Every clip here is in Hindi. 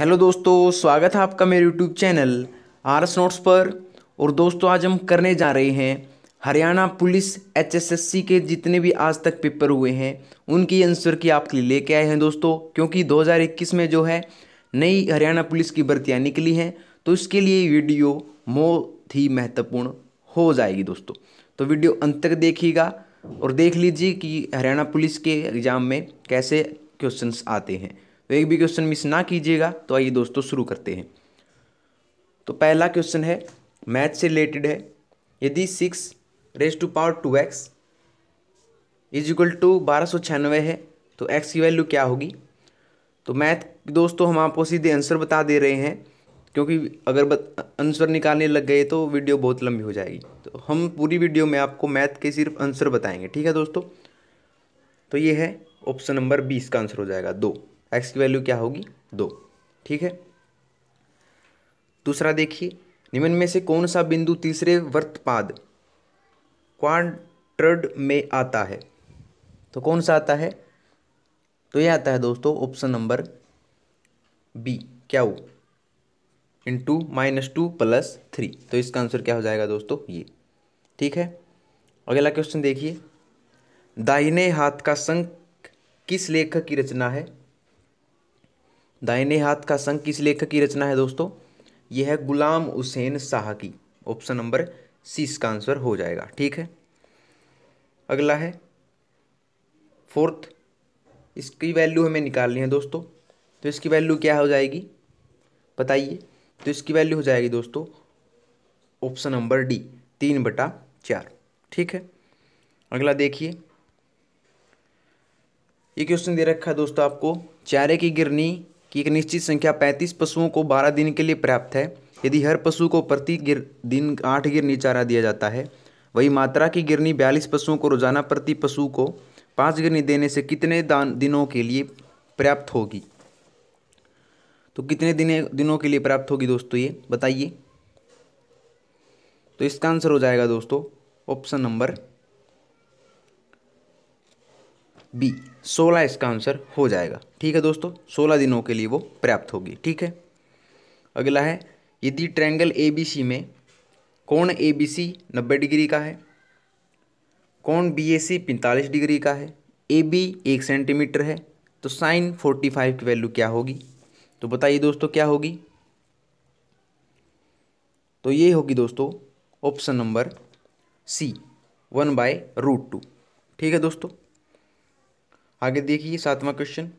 हेलो दोस्तों, स्वागत है आपका मेरे यूट्यूब चैनल आरएस नोट्स पर। और दोस्तों, आज हम करने जा रहे हैं हरियाणा पुलिस एचएसएससी के जितने भी आज तक पेपर हुए हैं उनकी आंसर की आपके लिए लेके आए हैं दोस्तों। क्योंकि 2021 में जो है नई हरियाणा पुलिस की भर्तियाँ निकली हैं, तो इसके लिए वीडियो बहुत ही महत्वपूर्ण हो जाएगी दोस्तों। तो वीडियो अंत तक देखिएगा और देख लीजिए कि हरियाणा पुलिस के एग्ज़ाम में कैसे क्वेश्चंस आते हैं। तो एक भी क्वेश्चन मिस ना कीजिएगा। तो आइए दोस्तों शुरू करते हैं। तो पहला क्वेश्चन है, मैथ से रिलेटेड है। यदि 6⁻²x इज इक्वल टू 1296 है तो x की वैल्यू क्या होगी। तो मैथ दोस्तों हम आपको सीधे आंसर बता दे रहे हैं, क्योंकि अगर आंसर निकालने लग गए तो वीडियो बहुत लंबी हो जाएगी। तो हम पूरी वीडियो में आपको मैथ के सिर्फ आंसर बताएंगे, ठीक है दोस्तों। तो ये है ऑप्शन नंबर 20 का आंसर हो जाएगा 2। एक्स की वैल्यू क्या होगी 2, ठीक है। दूसरा देखिए, निम्न में से कौन सा बिंदु तीसरे वृत्तपाद क्वाड्रंट में आता है। तो कौन सा आता है, तो ये आता है दोस्तों ऑप्शन नंबर बी, क्या वो इंटू -2 + 3। तो इसका आंसर क्या हो जाएगा दोस्तों ये, ठीक है। अगला क्वेश्चन देखिए, दाहिने हाथ का संघ किस लेखक की रचना है। दाहिने हाथ का संघ किस लेखक की रचना है दोस्तों, यह है गुलाम हुसैन शाह की। ऑप्शन नंबर सी इसका आंसर हो जाएगा, ठीक है। अगला है फोर्थ, इसकी वैल्यू हमें निकालनी है दोस्तों। तो इसकी वैल्यू क्या हो जाएगी बताइए। तो इसकी वैल्यू हो जाएगी दोस्तों ऑप्शन नंबर डी, 3/4, ठीक है। अगला देखिए, ये क्वेश्चन दे रखा है दोस्तों आपको, चारे की गिरनी की एक निश्चित संख्या 35 पशुओं को 12 दिन के लिए पर्याप्त है। यदि हर पशु को प्रति दिन 8 गिरनी चारा दिया जाता है, वही मात्रा की गिरनी 42 पशुओं को रोजाना प्रति पशु को 5 गिरनी देने से कितने दिनों के लिए पर्याप्त होगी। तो कितने दिनों के लिए पर्याप्त होगी दोस्तों ये बताइए। तो इसका आंसर हो जाएगा दोस्तों ऑप्शन नंबर बी, 16 इसका आंसर हो जाएगा, ठीक है दोस्तों। 16 दिनों के लिए वो पर्याप्त होगी, ठीक है। अगला है, यदि ट्रायंगल ABC में कोण ABC 90 डिग्री का है, कोण BAC 45 डिग्री का है, AB 1 सेंटीमीटर है, तो साइन 45 की वैल्यू क्या होगी। तो बताइए दोस्तों क्या होगी। तो ये होगी दोस्तों ऑप्शन नंबर सी, 1/√2, ठीक है दोस्तों। आगे देखिए 7वां क्वेश्चन,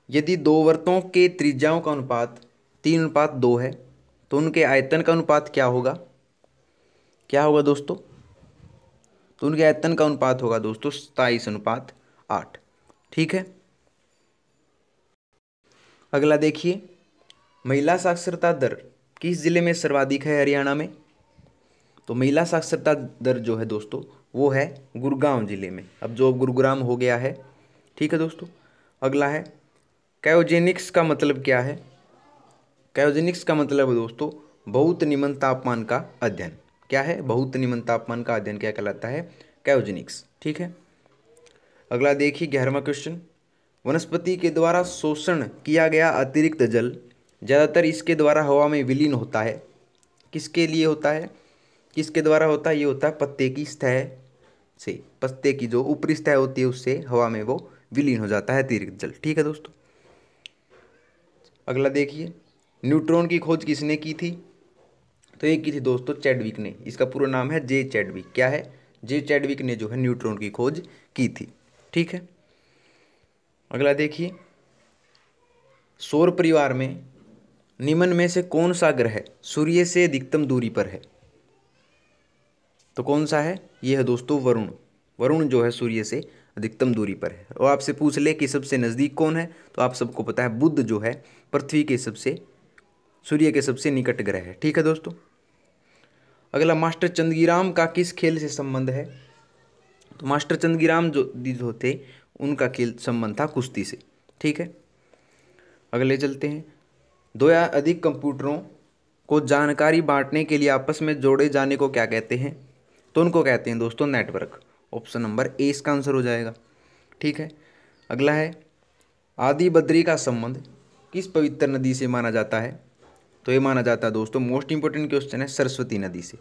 यदि दो वृत्तों के त्रिज्याओं का अनुपात 3:2 है तो उनके आयतन का अनुपात क्या होगा। क्या होगा दोस्तों, तो उनके आयतन का अनुपात होगा दोस्तों 27:8, ठीक है। अगला देखिए, महिला साक्षरता दर किस जिले में सर्वाधिक है हरियाणा में। तो महिला साक्षरता दर जो है दोस्तों वो है गुड़गांव जिले में। अब जो गुरुग्राम हो गया है, ठीक है दोस्तों। अगला है, क्रायोजेनिक्स का मतलब क्या है। क्रायोजेनिक्स का मतलब है दोस्तों बहुत निम्न तापमान का अध्ययन। क्या है, बहुत निम्न तापमान का अध्ययन क्या कहलाता है, क्रायोजेनिक्स, ठीक है। अगला देखिए 11वां क्वेश्चन, वनस्पति के द्वारा शोषण किया गया अतिरिक्त जल ज़्यादातर इसके द्वारा हवा में विलीन होता है। किसके लिए होता है, किसके द्वारा होता है, ये होता है पत्ते की सतह से। पत्ते की जो ऊपरी सतह होती है उससे हवा में वो विलीन हो जाता है अतिरिक्त जल, ठीक है दोस्तों। अगला देखिए, न्यूट्रॉन की खोज किसने की थी। तो ये की थी दोस्तों चैडविक ने। इसका पूरा नाम है जे चैडविक। क्या है, जे चैडविक ने जो है न्यूट्रॉन की खोज की थी, ठीक है। अगला देखिए, सौर परिवार में निम्न में से कौन सा ग्रह सूर्य से अधिकतम दूरी पर है। तो कौन सा है, ये है दोस्तों वरुण। वरुण जो है सूर्य से अधिकतम दूरी पर है। और आपसे पूछ ले कि सबसे नज़दीक कौन है, तो आप सबको पता है बुध जो है पृथ्वी के सबसे सूर्य के सबसे निकट ग्रह है, ठीक है दोस्तों। अगला, मास्टर चंदगीराम का किस खेल से संबंध है। तो मास्टर चंदगीराम जो थे उनका खेल संबंध था कुश्ती से, ठीक है। अगले चलते हैं, दो या अधिक कंप्यूटरों को जानकारी बांटने के लिए आपस में जोड़े जाने को क्या कहते हैं। तो उनको कहते हैं दोस्तों नेटवर्क। ऑप्शन नंबर ए इसका आंसर हो जाएगा, ठीक है। अगला है, आदि बद्री का संबंध किस पवित्र नदी से माना जाता है? तो ये माना जाता है दोस्तों, मोस्ट इंपोर्टेंट क्वेश्चन है, सरस्वती नदी से।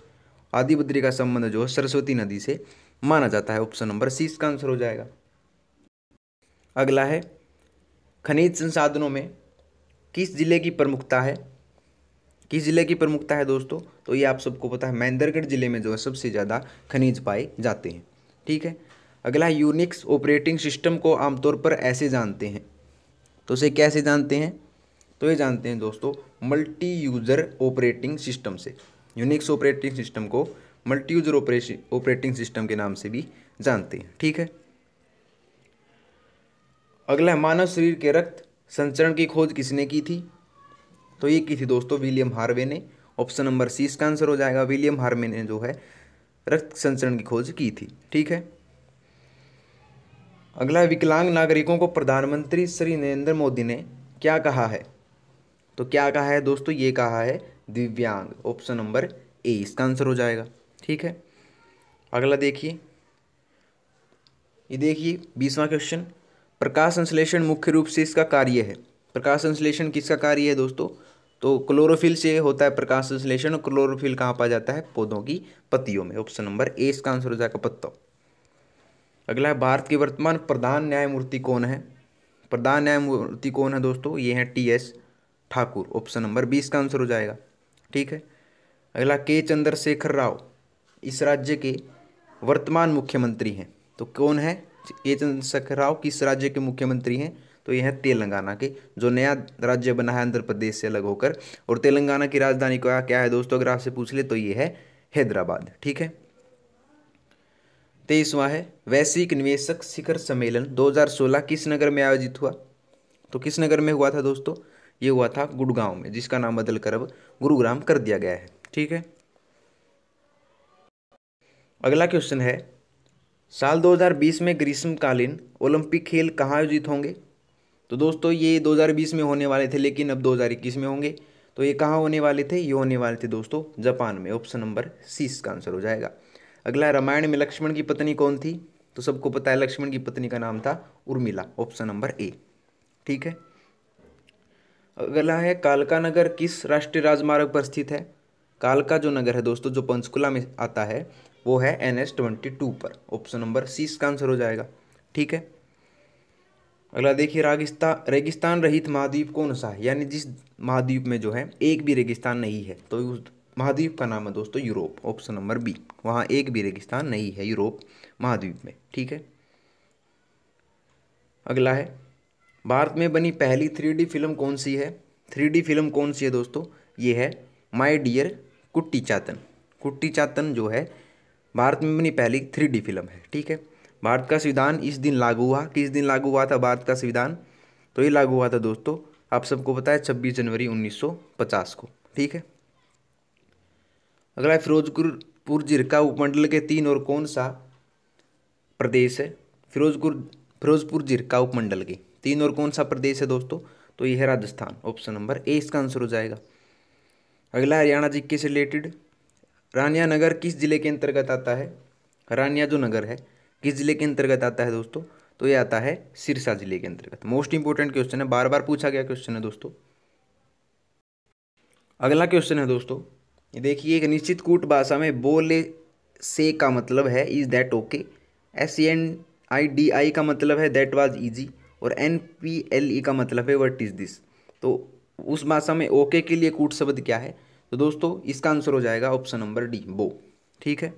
आदि बद्री का संबंध जो है सरस्वती नदी से माना जाता है। ऑप्शन नंबर सी इसका आंसर हो जाएगा। अगला है, खनिज संसाधनों में किस जिले की प्रमुखता है? किस जिले की प्रमुखता है दोस्तों? तो ये आप सबको पता है, महेंद्रगढ़ जिले में जो है सबसे ज़्यादा खनिज पाए जाते हैं। ठीक है। अगला, यूनिक्स ऑपरेटिंग सिस्टम को आमतौर पर ऐसे जानते हैं, तो उसे कैसे जानते हैं? तो ये जानते हैं दोस्तों मल्टी यूज़र ऑपरेटिंग सिस्टम से। यूनिक्स ऑपरेटिंग सिस्टम को मल्टी यूज़र ऑपरेटिंग सिस्टम के नाम से भी जानते हैं। ठीक है। अगला, मानव शरीर के रक्त संचरण की खोज किसने की थी? तो ये की थी दोस्तों विलियम हार्वे ने। ऑप्शन नंबर सी इसका आंसर हो जाएगा। विलियम हार्वे ने जो है रक्त संचरण की खोज की थी। ठीक है। अगला, विकलांग नागरिकों को प्रधानमंत्री श्री नरेंद्र मोदी ने क्या कहा है? तो क्या कहा है दोस्तों? ये कहा है दिव्यांग। ऑप्शन नंबर ए इसका आंसर हो जाएगा। ठीक है। अगला देखिए, ये देखिए 20वां क्वेश्चन, प्रकाश संश्लेषण मुख्य रूप से इसका कार्य है। प्रकाश संश्लेषण किसका कार्य है दोस्तों? तो क्लोरोफिल से होता है प्रकाश संश्लेषण। और क्लोरोफिल कहाँ पाया जाता है? पौधों की पत्तियों में। ऑप्शन नंबर ए इसका आंसर हो जाएगा, पत्तों। अगला है, भारत के वर्तमान प्रधान न्यायमूर्ति कौन है? प्रधान न्यायमूर्ति कौन है दोस्तों? ये है टी.एस. ठाकुर। ऑप्शन नंबर 20 का आंसर हो जाएगा। ठीक है। अगला, के चंद्रशेखर राव इस राज्य के वर्तमान मुख्यमंत्री हैं। तो कौन है के चंद्रशेखर राव? किस राज्य के मुख्यमंत्री हैं? तो ये है तेलंगाना के, जो नया राज्य बना है आंध्र प्रदेश से अलग होकर। और तेलंगाना की राजधानी का क्या है दोस्तों? अगर आपसे पूछ ले तो ये है हैदराबाद। ठीक है। 23वां है, वैश्विक निवेशक शिखर सम्मेलन 2016 किस नगर में आयोजित हुआ? तो किस नगर में हुआ था दोस्तों? ये हुआ था गुड़गांव में, जिसका नाम बदलकर अब गुरुग्राम कर दिया गया है। ठीक है। अगला क्वेश्चन है, साल 2020 में ग्रीष्मकालीन ओलंपिक खेल कहाँ आयोजित होंगे? तो दोस्तों ये 2020 में होने वाले थे, लेकिन अब 2021 में होंगे। तो ये कहाँ होने वाले थे? ये होने वाले थे दोस्तों जापान में। ऑप्शन नंबर सी इसका आंसर हो जाएगा। अगला, रामायण में लक्ष्मण की पत्नी कौन थी? तो सबको पता है लक्ष्मण की पत्नी का नाम था उर्मिला। ऑप्शन नंबर ए। ठीक है। अगला है, कालका नगर किस राष्ट्रीय राजमार्ग पर स्थित है? कालका जो नगर है दोस्तों, जो पंचकुला में आता है, वो है NH-22 पर। ऑप्शन नंबर सी इसका आंसर हो जाएगा। ठीक है। अगला देखिए, रेगिस्तान रहित महाद्वीप कौन सा है? यानी जिस महाद्वीप में जो है एक भी रेगिस्तान नहीं है, तो उस महाद्वीप का नाम है दोस्तों यूरोप। ऑप्शन नंबर बी, वहाँ एक भी रेगिस्तान नहीं है यूरोप महाद्वीप में। ठीक है। अगला है, भारत में बनी पहली 3D फिल्म कौन सी है? 3D फिल्म कौन सी है दोस्तों? ये है माय डियर कुट्टी चातन। कुट्टी चातन जो है भारत में बनी पहली 3D फिल्म है। ठीक है। भारत का संविधान इस दिन लागू हुआ। किस दिन लागू हुआ था भारत का संविधान? तो ये लागू हुआ था दोस्तों, आप सबको पता है, 26 जनवरी 1950 को। ठीक है। अगला है, फिरोजपुर जिरका उपमंडल के 3 और कौन सा प्रदेश है? फिरोजपुर जिरका उपमंडल के 3 और कौन सा प्रदेश है दोस्तों? तो ये है राजस्थान। ऑप्शन नंबर ए इसका आंसर हो जाएगा। अगला, हरियाणा जीके से रिलेटेड, रानिया नगर किस जिले के अंतर्गत आता है? रानिया जो नगर है किस जिले के अंतर्गत आता है दोस्तों? तो ये आता है सिरसा जिले के अंतर्गत। मोस्ट इंपोर्टेंट क्वेश्चन है, बार बार पूछा गया क्वेश्चन है दोस्तों। अगला क्वेश्चन है दोस्तों, ये देखिए, एक निश्चित कूट भाषा में बोले से का मतलब है इज दैट ओके। SENIDI का मतलब है दैट वाज इजी। और NPLE का मतलब है व्हाट इज दिस। तो उस भाषा में ओके के लिए कूट शब्द क्या है? तो दोस्तों इसका आंसर हो जाएगा ऑप्शन नंबर डी, बो। ठीक है।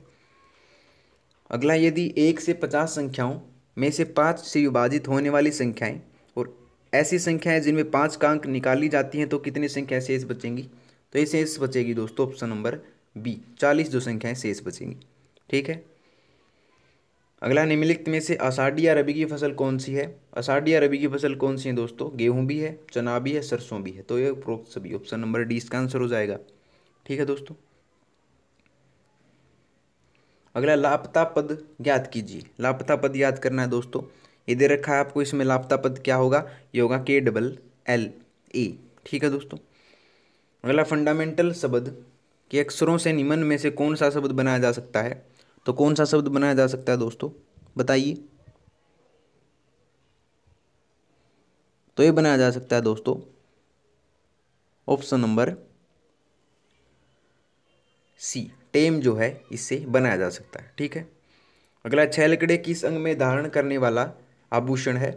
अगला, यदि 1 से 50 संख्याओं में से 5 से विभाजित होने वाली संख्याएं और ऐसी संख्याएं जिनमें 5 का अंक निकाली जाती हैं, तो कितनी संख्याएं शेष बचेंगी? तो ये शेष बचेगी दोस्तों ऑप्शन नंबर बी, 40 जो संख्याएं शेष बचेंगी। ठीक है। अगला, निम्नलिखित में से आषाढ़ी या रबी की फसल कौन सी है? आषाढ़ी या रबी की फसल कौन सी है दोस्तों? गेहूं भी है, चना भी है, सरसों भी है। तो ये उपरोक्त सभी, ऑप्शन नंबर डी इसका आंसर हो जाएगा। ठीक है दोस्तों। अगला, लापता पद ज्ञात कीजिए। लापता पद याद करना है दोस्तों, ये दे रखा है आपको। इसमें लापता पद क्या होगा? ये होगा KLLA। ठीक है दोस्तों। अगला, फंडामेंटल शब्द के अक्षरों से निम्न में से कौन सा शब्द बनाया जा सकता है? तो कौन सा शब्द बनाया जा सकता है दोस्तों, बताइए। तो ये बनाया जा सकता है दोस्तों ऑप्शन नंबर सी, टेम जो है इससे बनाया जा सकता है। ठीक है, अगला, छलकड़े किस अंग में धारण करने वाला आभूषण है?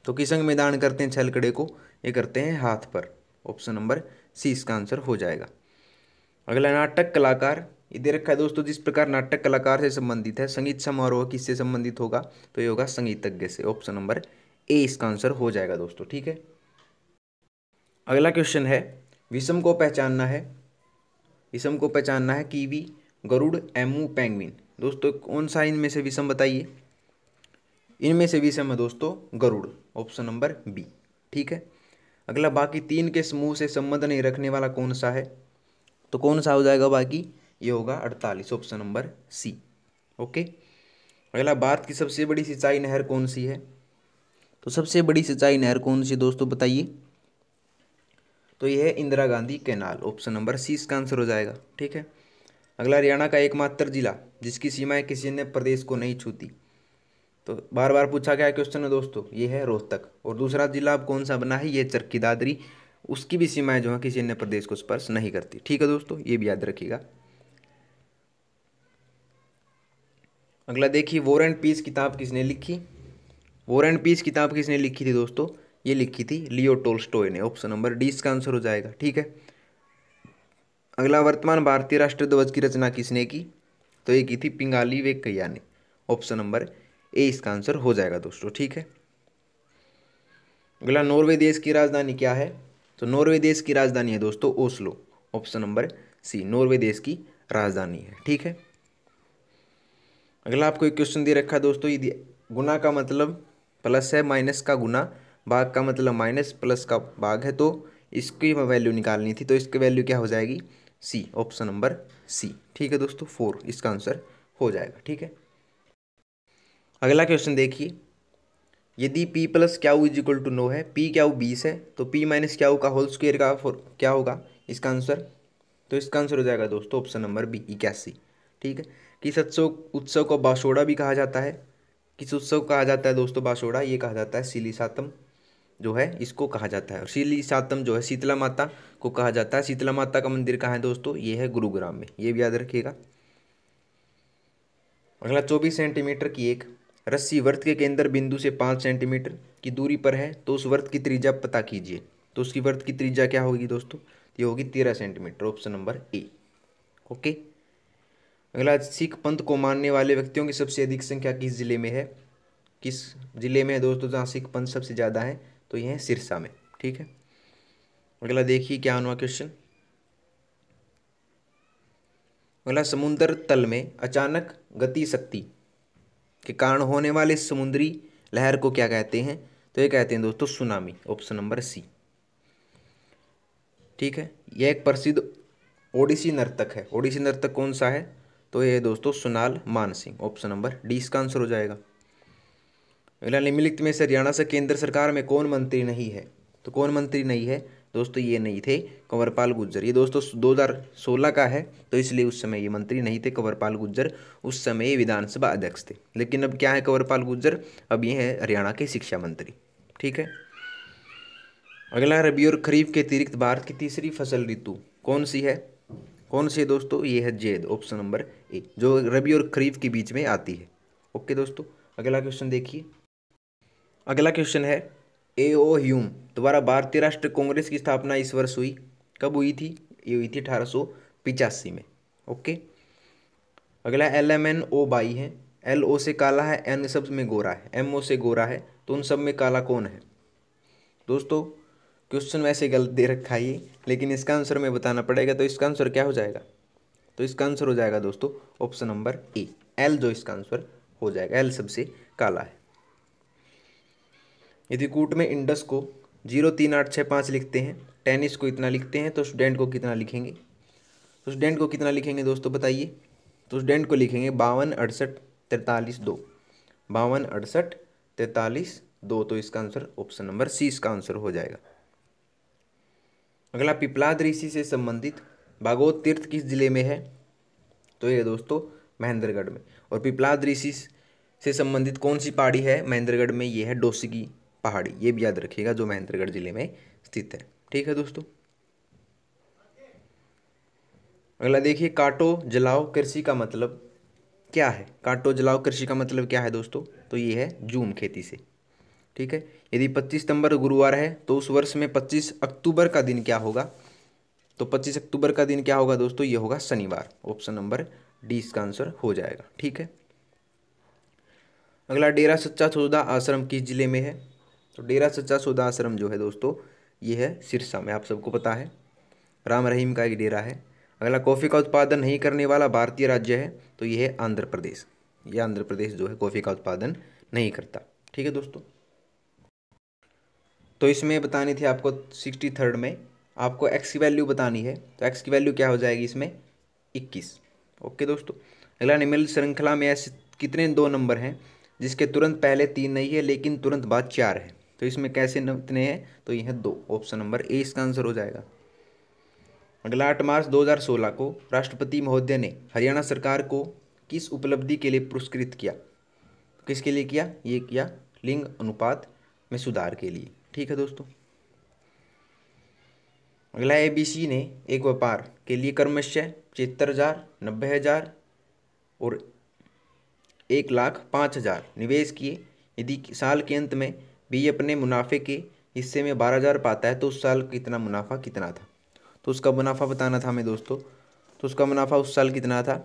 तो किस अंग में धारण करते हैं छलकड़े को? ये करते हैं हाथ पर। ऑप्शन नंबर सी इसका आंसर हो जाएगा। अगला, नाटक कलाकार, ये दे रखा है दोस्तों, जिस प्रकार नाटक कलाकार से संबंधित है, संगीत समारोह किससे संबंधित होगा? तो ये होगा संगीतज्ञ से। ऑप्शन नंबर ए इसका आंसर हो जाएगा दोस्तों। ठीक है, अगला क्वेश्चन है, विषम को पहचानना है, विषम को पहचानना है कीवी, गरुड़, एमू, पेंगुइन। दोस्तों कौन सा इनमें से विषम बताइए? इनमें से विषम है दोस्तों गरुड़। Option number B. ठीक है, अगला, बाकी तीन के समूह से संबंध नहीं रखने वाला कौन सा है? तो कौन सा हो जाएगा बाकी? ये होगा 48। ऑप्शन नंबर सी। ओके, अगला, भारत की सबसे बड़ी सिंचाई नहर कौन सी है? तो सबसे बड़ी सिंचाई नहर कौन सी दोस्तों बताइए? तो यह है Indira Gandhi canal. Option number C इसका आंसर हो जाएगा। ठीक है, अगला, हरियाणा का एकमात्र जिला जिसकी सीमाएं किसी अन्य प्रदेश को नहीं छूती। तो बार बार पूछा गया क्वेश्चन है दोस्तों, ये है रोहतक। और दूसरा जिला अब कौन सा बना है? ये चरखी दादरी, उसकी भी सीमाएं जो है किसी अन्य प्रदेश को स्पर्श नहीं करती। ठीक है दोस्तों, ये भी याद रखिएगा। अगला देखिए, वॉर एंड पीस किताब किसने लिखी? वॉर एंड पीस किताब किसने लिखी थी दोस्तों? ये लिखी थी लियो टोल्स्टॉय ने। ऑप्शन नंबर डी इसका आंसर हो जाएगा। ठीक है, अगला, वर्तमान भारतीय राष्ट्र ध्वज की रचना किसने की? तो ये की थी पिंगाली वेंकैया ने। ऑप्शन नंबर ए इसका आंसर हो जाएगा दोस्तों। ठीक है, अगला, नॉर्वे देश की राजधानी क्या है? तो नॉर्वे देश की राजधानी है दोस्तों Oslo. Option number C, Norway देश की राजधानी है। ठीक है, अगला, आपको एक क्वेश्चन दे रखा है दोस्तों, ये गुना का मतलब प्लस है, माइनस का गुना, भाग का मतलब माइनस, प्लस का भाग है, तो इसकी वैल्यू निकालनी थी। तो इसकी वैल्यू क्या हो जाएगी? सी। Option number C. ठीक है दोस्तों, 4 इसका आंसर हो जाएगा। ठीक है, अगला क्वेश्चन देखिए, यदि p plus q is equal to 9 है, p क्याऊ 20 है, तो p माइनस क्याऊ का होल स्क्वायर का क्या होगा इसका आंसर? तो इसका आंसर हो जाएगा दोस्तों ऑप्शन नंबर बी, 81। ठीक है, किस उत्सव को बाशोड़ा भी कहा जाता है? किस उत्सव कहा जाता है दोस्तों बाशोड़ा? ये कहा जाता है सीलीसातम जो है इसको कहा जाता है। और सीलीसातम जो है शीतला माता को कहा जाता है। शीतला माता का मंदिर कहाँ है दोस्तों? ये है गुरुग्राम में, ये भी याद रखिएगा। अगला, 24 सेंटीमीटर की एक रस्सी वर्त के केंद्र बिंदु से 5 सेंटीमीटर की दूरी पर है, तो उस वर्त की त्रिज्या पता कीजिए। तो उसकी वर्त की त्रिज्या क्या होगी दोस्तों? ये होगी 13 सेंटीमीटर। ऑप्शन नंबर ए। ओके, अगला, सिख पंथ को मानने वाले व्यक्तियों की सबसे अधिक संख्या किस जिले में है? किस जिले में है दोस्तों जहाँ सिख पंथ सबसे ज़्यादा है? तो ये है सिरसा में। ठीक है, अगला देखिए क्या हुआ क्वेश्चन। अगला, समुद्र तल में अचानक गति शक्ति के कारण होने वाले समुद्री लहर को क्या कहते हैं? तो ये कहते हैं दोस्तों सुनामी। Option number C. ठीक है, यह एक प्रसिद्ध ओडिसी नर्तक है। ओडिसी नर्तक कौन सा है? तो ये दोस्तों Sonal Mansingh. Option number D इसका आंसर हो जाएगा। अगला, निम्नलिखित में से हरियाणा से केंद्र सरकार में कौन मंत्री नहीं है? तो कौन मंत्री नहीं है दोस्तों? ये नहीं थे कंवरपाल गुर्जर। ये दोस्तों 2016 का है, तो इसलिए उस समय ये मंत्री नहीं थे कंवरपाल गुर्जर, उस समय ये विधानसभा अध्यक्ष थे। लेकिन अब क्या है कंवरपाल गुर्जर? अब ये है हरियाणा के शिक्षा मंत्री। ठीक है, अगला, रबी और खरीफ के अतिरिक्त भारत की तीसरी फसल ऋतु कौन सी है? कौन सी है दोस्तों? ये है जेद। ऑप्शन नंबर ए, जो रबी और खरीफ के बीच में आती है। ओके दोस्तों, अगला क्वेश्चन देखिए। अगला क्वेश्चन है, ए.ओ. ह्यूम द्वारा भारतीय राष्ट्रीय कांग्रेस की स्थापना इस वर्ष हुई, कब हुई थी? ये हुई थी 1885 में। ओके, अगला, LMNO बाई है, LO से काला है, N सब में गोरा है, MO से गोरा है, तो उन सब में काला कौन है? दोस्तों क्वेश्चन वैसे गलत दे रखा है ये, लेकिन इसका आंसर मैं बताना पड़ेगा। तो इसका आंसर क्या हो जाएगा? तो इसका आंसर हो जाएगा दोस्तों ऑप्शन नंबर ए, L जो इसका आंसर हो जाएगा। L सबसे काला है। यदि कूट में इंडस को 03865 लिखते हैं, टेनिस को इतना लिखते हैं, तो स्टूडेंट को कितना लिखेंगे? तो स्टूडेंट को कितना लिखेंगे दोस्तों बताइए? तो स्टूडेंट को लिखेंगे 52 68 43 2, 52 68 43 2। तो इसका आंसर ऑप्शन नंबर सी इसका आंसर हो जाएगा। अगला, पिपलाद ऋषि से संबंधित भागवत तीर्थ किस जिले में है? तो ये दोस्तों महेंद्रगढ़ में। और पिपलाद ऋषि से संबंधित कौन सी पहाड़ी है महेंद्रगढ़ में? ये है डोसी की पहाड़ी, ये भी याद रखिएगा, जो महेंद्रगढ़ जिले में स्थित है। ठीक है दोस्तों, अगला देखिए, काटो जलाओ कृषि का मतलब क्या है। काटो जलाओ कृषि का मतलब क्या है दोस्तों, तो ये है झूम खेती से। ठीक है, यदि 25 सितंबर गुरुवार है तो उस वर्ष में 25 अक्टूबर का दिन क्या होगा, तो 25 अक्टूबर का दिन क्या होगा दोस्तों, ये होगा शनिवार। ऑप्शन नंबर डी इसका आंसर हो जाएगा। ठीक है, अगला डेरा सच्चा सौदा आश्रम किस जिले में है, तो डेरा सच्चा सौदा आश्रम जो है दोस्तों ये है सिरसा में, आप सबको पता है, राम रहीम का एक डेरा है। अगला कॉफ़ी का उत्पादन नहीं करने वाला भारतीय राज्य है, तो ये है आंध्र प्रदेश। ये आंध्र प्रदेश जो है कॉफ़ी का उत्पादन नहीं करता। ठीक है दोस्तों, तो इसमें बतानी थी आपको 63rd में आपको एक्स की वैल्यू बतानी है, तो एक्स की वैल्यू क्या हो जाएगी इसमें 21। ओके दोस्तों, अगला, निम्नलिखित श्रृंखला में ऐसे कितने दो नंबर हैं जिसके तुरंत पहले 3 नहीं है लेकिन तुरंत बाद 4 है, तो इसमें कैसे कितने हैं, तो ये है 2। ऑप्शन नंबर ए इसका आंसर हो जाएगा। अगला, 8 मार्च 2016 को राष्ट्रपति महोदय ने हरियाणा सरकार को किस उपलब्धि के लिए पुरस्कृत किया, किसके लिए किया, ये किया लिंग अनुपात में सुधार के लिए। ठीक है दोस्तों, अगला, एबीसी ने एक व्यापार के लिए क्रमशः 75,000, 90,000 और 1,05,000 निवेश किए। यदि साल के अंत में भी अपने मुनाफे के हिस्से में 12,000 पाता है तो उस साल कितना मुनाफा कितना था, तो उसका मुनाफा बताना था हमें दोस्तों। तो उसका मुनाफा उस साल कितना था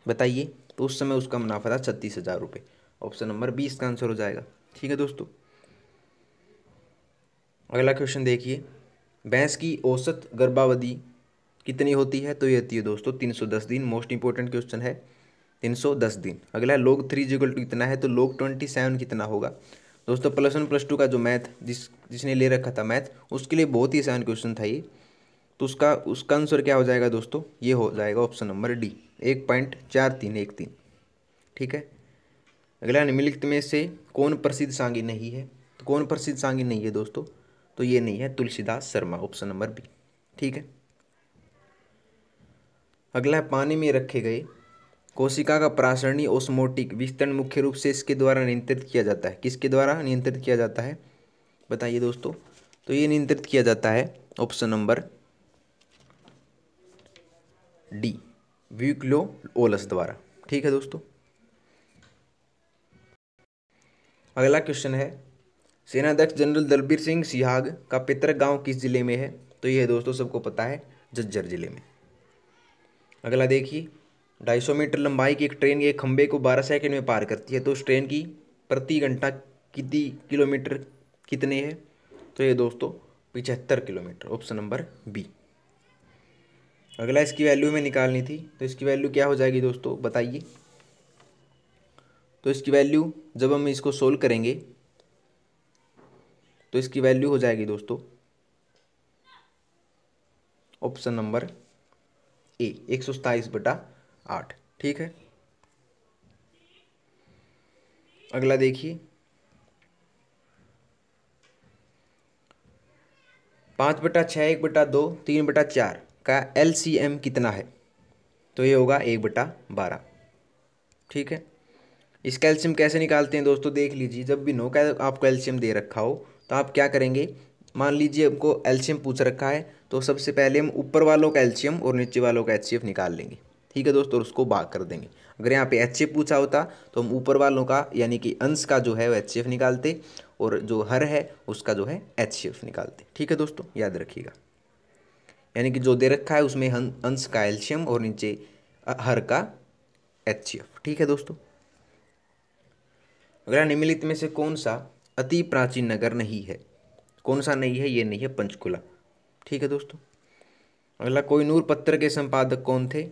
बताइए, तो उस समय उसका मुनाफा था 36,000 रुपये। ऑप्शन नंबर 20 का आंसर हो जाएगा। ठीक है दोस्तों, अगला क्वेश्चन देखिए, भैंस की औसत गर्भावधि कितनी होती है, तो ये होती है दोस्तों 310 दिन। मोस्ट इंपॉर्टेंट क्वेश्चन है, 310 दिन। अगला, log 3 इक्वल टू कितना है, तो log 27 कितना होगा। दोस्तों +1 +2 का जो मैथ जिसने ले रखा था मैथ, उसके लिए बहुत ही आसान क्वेश्चन था ये, तो उसका आंसर क्या हो जाएगा दोस्तों, ये हो जाएगा ऑप्शन नंबर डी 1.4313। ठीक है, अगला, निम्नलिखित में से कौन प्रसिद्ध सांगी नहीं है, तो कौन प्रसिद्ध सांगी नहीं है दोस्तों, तो ये नहीं है Tulsidas Sharma. Option number B. ठीक है, अगला है, पानी में रखे गए कोशिका का प्रासरणी ओस्मोटिक विस्तरण मुख्य रूप से इसके द्वारा नियंत्रित किया जाता है, किसके द्वारा नियंत्रित किया जाता है बताइए दोस्तों, तो ये नियंत्रित किया जाता है ऑप्शन नंबर डी व्यूक्लो ओलस द्वारा। ठीक है दोस्तों, अगला क्वेश्चन है, सेनाध्यक्ष जनरल दलबीर सिंह सिहाग का पैतृक गांव किस जिले में है, तो ये दोस्तों सबको पता है झज्जर जिले में। अगला देखिए, 250 मीटर लंबाई की एक ट्रेन के खंभे को 12 सेकंड में पार करती है, तो उस ट्रेन की प्रति घंटा कितनी किलोमीटर कितने है, तो ये दोस्तों 75 किलोमीटर। ऑप्शन नंबर बी। अगला, इसकी वैल्यू में निकालनी थी, तो इसकी वैल्यू क्या हो जाएगी दोस्तों बताइए, तो इसकी वैल्यू जब हम इसको सोल्व करेंगे तो इसकी वैल्यू हो जाएगी दोस्तों ऑप्शन नंबर ए 127/8। ठीक है, अगला देखिए, 5/6, 1/2, 3/4 का LCM कितना है, तो ये होगा 1/12। ठीक है, इसका एलसीएम कैसे निकालते हैं दोस्तों, देख लीजिए, जब भी नो का आपको एलसीएम दे रखा हो तो आप क्या करेंगे, मान लीजिए हमको एलसीएम पूछ रखा है, तो सबसे पहले हम ऊपर वालों का एलसीएम और नीचे वालों का एचसीएफ निकाल लेंगे। ठीक है दोस्तों, और उसको भाग कर देंगे। अगर यहाँ पे एचसीएफ पूछा होता तो हम ऊपर वालों का यानी कि अंश का जो है वो एचसीएफ निकालते, और जो हर है उसका जो है एचसीएफ निकालते। ठीक है दोस्तों, याद रखिएगा, यानी कि जो दे रखा है उसमें अंश का एलसीएम और नीचे हर का एचसीएफ। ठीक है दोस्तों, अगला, निम्नलिखित में से कौन सा अति प्राचीन नगर नहीं है, कौन सा नहीं है, ये नहीं है पंचकुला। ठीक है दोस्तों, अगला, कोहिनूर पत्र के संपादक कौन थे,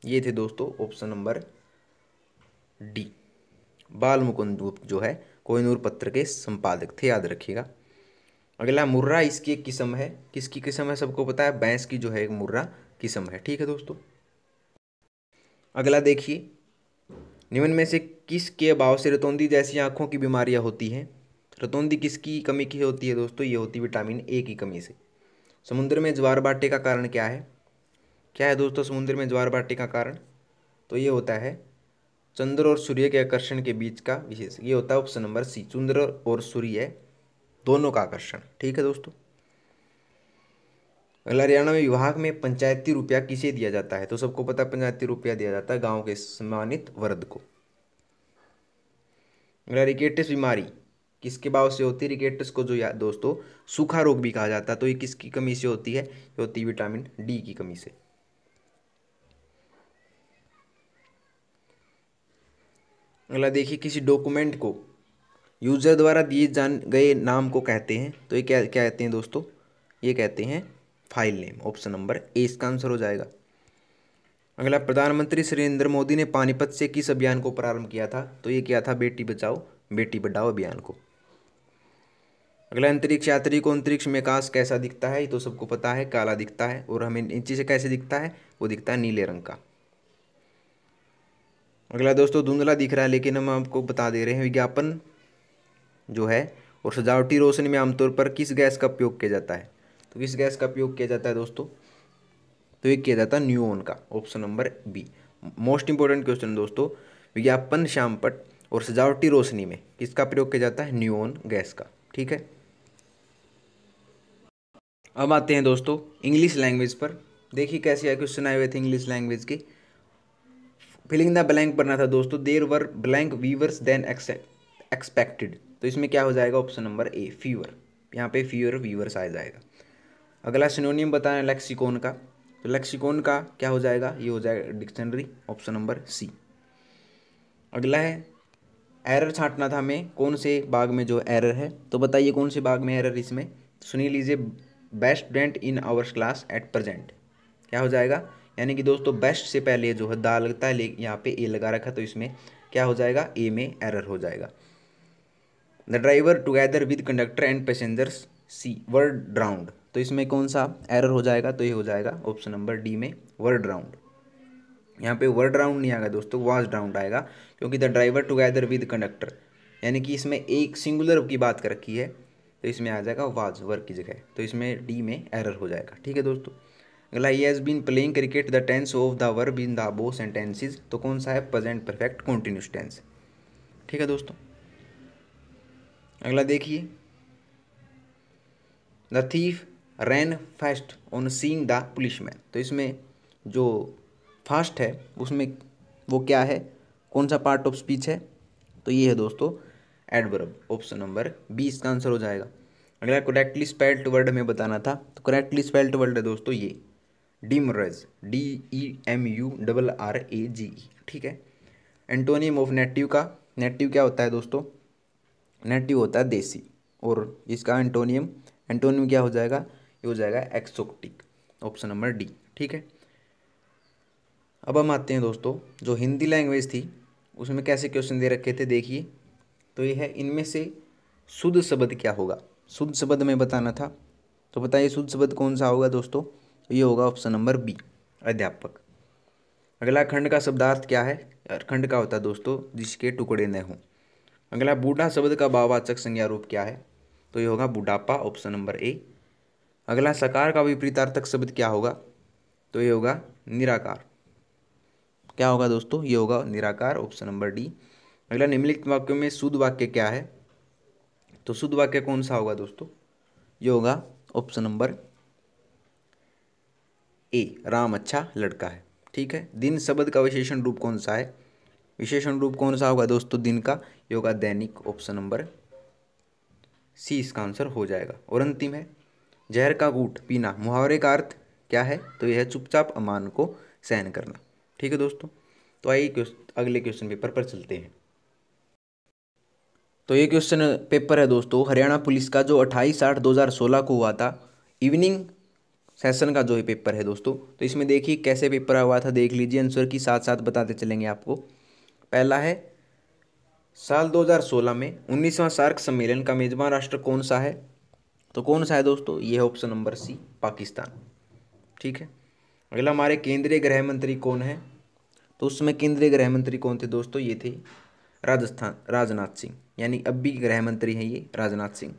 ये थे दोस्तों ऑप्शन नंबर डी बाल मुकुंद गुप्त जो है कोहिनूर पत्र के संपादक थे, याद रखिएगा। अगला, मुर्रा इसकी एक किस्म है, किसकी किस्म है सबको पता है, भैंस की जो है एक मुर्रा किस्म है। ठीक है दोस्तों, अगला देखिए, निम्न में से किसके अभाव से रतौंधी जैसी आंखों की बीमारियां होती हैं, रतौंधी किसकी कमी की होती है दोस्तों, ये होती है विटामिन ए की कमी से। समुद्र में ज्वार भाटे का कारण क्या है, क्या है दोस्तों समुद्र में ज्वार भाटे का कारण, तो ये होता है चंद्र और सूर्य के आकर्षण के बीच का विशेष, ये होता है ऑप्शन नंबर सी, चंद्र और सूर्य दोनों का आकर्षण। ठीक है दोस्तों, अगला, हरियाणा में विभाग में पंचायती रुपया किसे दिया जाता है? तो सबको पता है पंचायती रुपया दिया जाता है गांव के सम्मानित वर्ग को। अगला, रिकेटस बीमारी किसके भाव से होती है? रिकेटस को जो याद दोस्तों सूखा रोग भी कहा जाता है, तो ये किसकी कमी से होती है? ये होती है विटामिन डी की कमी से। अगला देखिए, किसी डॉक्यूमेंट को यूजर द्वारा दिए जान गए नाम को कहते हैं, तो ये क्या क्या कहते हैं दोस्तों? ये कहते हैं फाइल नेम। ऑप्शन नंबर ए इसका आंसर हो जाएगा। अगला, प्रधानमंत्री श्री नरेंद्र मोदी ने पानीपत से किस अभियान को प्रारंभ किया था? तो ये किया था बेटी बचाओ बेटी पढ़ाओ अभियान को। अगला, अंतरिक्ष यात्री को अंतरिक्ष में आकाश कैसा दिखता है? ये तो सबको पता है काला दिखता है, और हमें नीचे से कैसे दिखता है? वो दिखता है नीले रंग का। अगला दोस्तों, धुंधला दिख रहा है लेकिन हम आपको बता दे रहे हैं, विज्ञापन जो है और सजावटी रोशनी में आमतौर पर किस गैस का उपयोग किया जाता है? तो किस गैस का उपयोग किया जाता है दोस्तों? तो ये किया जाता है न्यूऑन का। Option number be most important question दोस्तों, विज्ञापन श्यामपट्ट और सजावटी रोशनी में किसका प्रयोग किया जाता है? न्यूऑन गैस का। ठीक है, अब आते हैं दोस्तों इंग्लिश लैंग्वेज पर। देखिए कैसे क्वेश्चन आए हुए थे इंग्लिश लैंग्वेज के। फिलिंग द ब्लैंक पढ़ना था दोस्तों, there were blank viewers than expected, तो इसमें क्या हो जाएगा? ऑप्शन नंबर ए फीवर, यहाँ पे फीवर वीवर्स आ जाएगा। अगला, सिनोनियम बताना लेक्सिकॉन का, तो लेक्सिकॉन का क्या हो जाएगा? ये हो जाएगा डिक्शनरी। Option number C. अगला है, एरर छांटना था हमें, कौन से भाग में जो एरर है? तो बताइए कौन से भाग में एरर इसमें? सुनिए लीजिए, best student in our class at present, क्या हो जाएगा? यानी कि दोस्तों बेस्ट से पहले जो है दा लगता है, यहाँ पे ए लगा रखा, तो इसमें क्या हो जाएगा? ए में एरर हो जाएगा। The driver together with conductor and passengers see were drowned, तो इसमें कौन सा एरर हो जाएगा? तो ये हो जाएगा ऑप्शन नंबर डी में वर ड्राउंड। यहाँ पे वर ड्राउंड नहीं आएगा दोस्तों, वाज ड्राउंड आएगा, क्योंकि the driver together with conductor यानी कि इसमें एक सिंगुलर की बात कर रखी है, तो इसमें आ जाएगा वाज वर की जगह, तो इसमें डी में एरर हो जाएगा। ठीक है दोस्तों। अगला, he has been playing cricket the tense of the verb in the above sentences, तो कौन सा है? Present perfect continuous tense. ठीक है दोस्तों। अगला देखिए, the thief ran fast on seeing the policeman, तो इसमें जो फास्ट है उसमें वो क्या है? कौन सा पार्ट ऑफ स्पीच है? तो ये है दोस्तों एडवर्ब। ऑप्शन नंबर बी इसका आंसर हो जाएगा। अगला, करेक्टली स्पेल्ड वर्ड हमें बताना था, तो करेक्टली स्पेल्ड वर्ड है दोस्तों ये डिमरेज, DEMURRAGE। ठीक है। एंटोनियम ऑफ नेटिव का, नेटिव क्या होता है दोस्तों? नेटिव होता है देसी, और इसका एंटोनियम क्या हो जाएगा? ये हो जाएगा एक्सोटिक। Option number D. ठीक है। अब हम आते हैं दोस्तों, जो हिंदी लैंग्वेज थी उसमें कैसे क्वेश्चन दे रखे थे, देखिए। तो ये है, इनमें से शुद्ध शब्द क्या होगा? शुद्ध शब्द में बताना था, तो बताइए शुद्ध शब्द कौन सा होगा दोस्तों? तो ये होगा ऑप्शन नंबर बी अध्यापक। अगला, खंड का शब्दार्थ क्या है? खंड का होता है दोस्तों जिसके टुकड़े न हों। अगला, बूढ़ा शब्द का भाववाचक संज्ञा रूप क्या है? तो ये होगा बुढ़ापा। Option number A. अगला, सकार का विपरीतार्थक शब्द क्या होगा? तो ये होगा निराकार। क्या होगा दोस्तों? ये होगा निराकार। Option number D. अगला, निम्नलिखित वाक्यों में शुद्ध वाक्य क्या है? तो शुद्ध वाक्य कौन सा होगा दोस्तों? ये होगा ऑप्शन नंबर ए, राम अच्छा लड़का है। ठीक है। दिन शब्द का विशेषण रूप कौन सा है? विशेषण रूप कौन सा होगा दोस्तों दिन का? ये होगा दैनिक। ऑप्शन नंबर सी इसका आंसर हो जाएगा। और अंतिम है, जहर का घूंट पीना, मुहावरे का अर्थ क्या है? तो यह है चुपचाप अमान को सहन करना। ठीक है दोस्तों। तो आइए अगले क्वेश्चन पेपर पर चलते हैं। तो ये क्वेश्चन पेपर है दोस्तों हरियाणा पुलिस का, जो 28/8/2016 को हुआ था, इवनिंग सेशन का जो ये पेपर है दोस्तों। तो इसमें देखिए कैसे पेपर हुआ था, देख लीजिए, आंसर की साथ साथ बताते चलेंगे आपको। पहला है, साल 2016 में 19वां सार्क सम्मेलन का मेजबान राष्ट्र कौन सा है? तो कौन सा है दोस्तों? ये है ऑप्शन नंबर सी, पाकिस्तान। ठीक है। अगला, हमारे केंद्रीय गृह मंत्री कौन है? तो उसमें केंद्रीय गृह मंत्री कौन थे दोस्तों? ये थे राजनाथ सिंह, यानी अब भी गृह मंत्री हैं ये राजनाथ सिंह।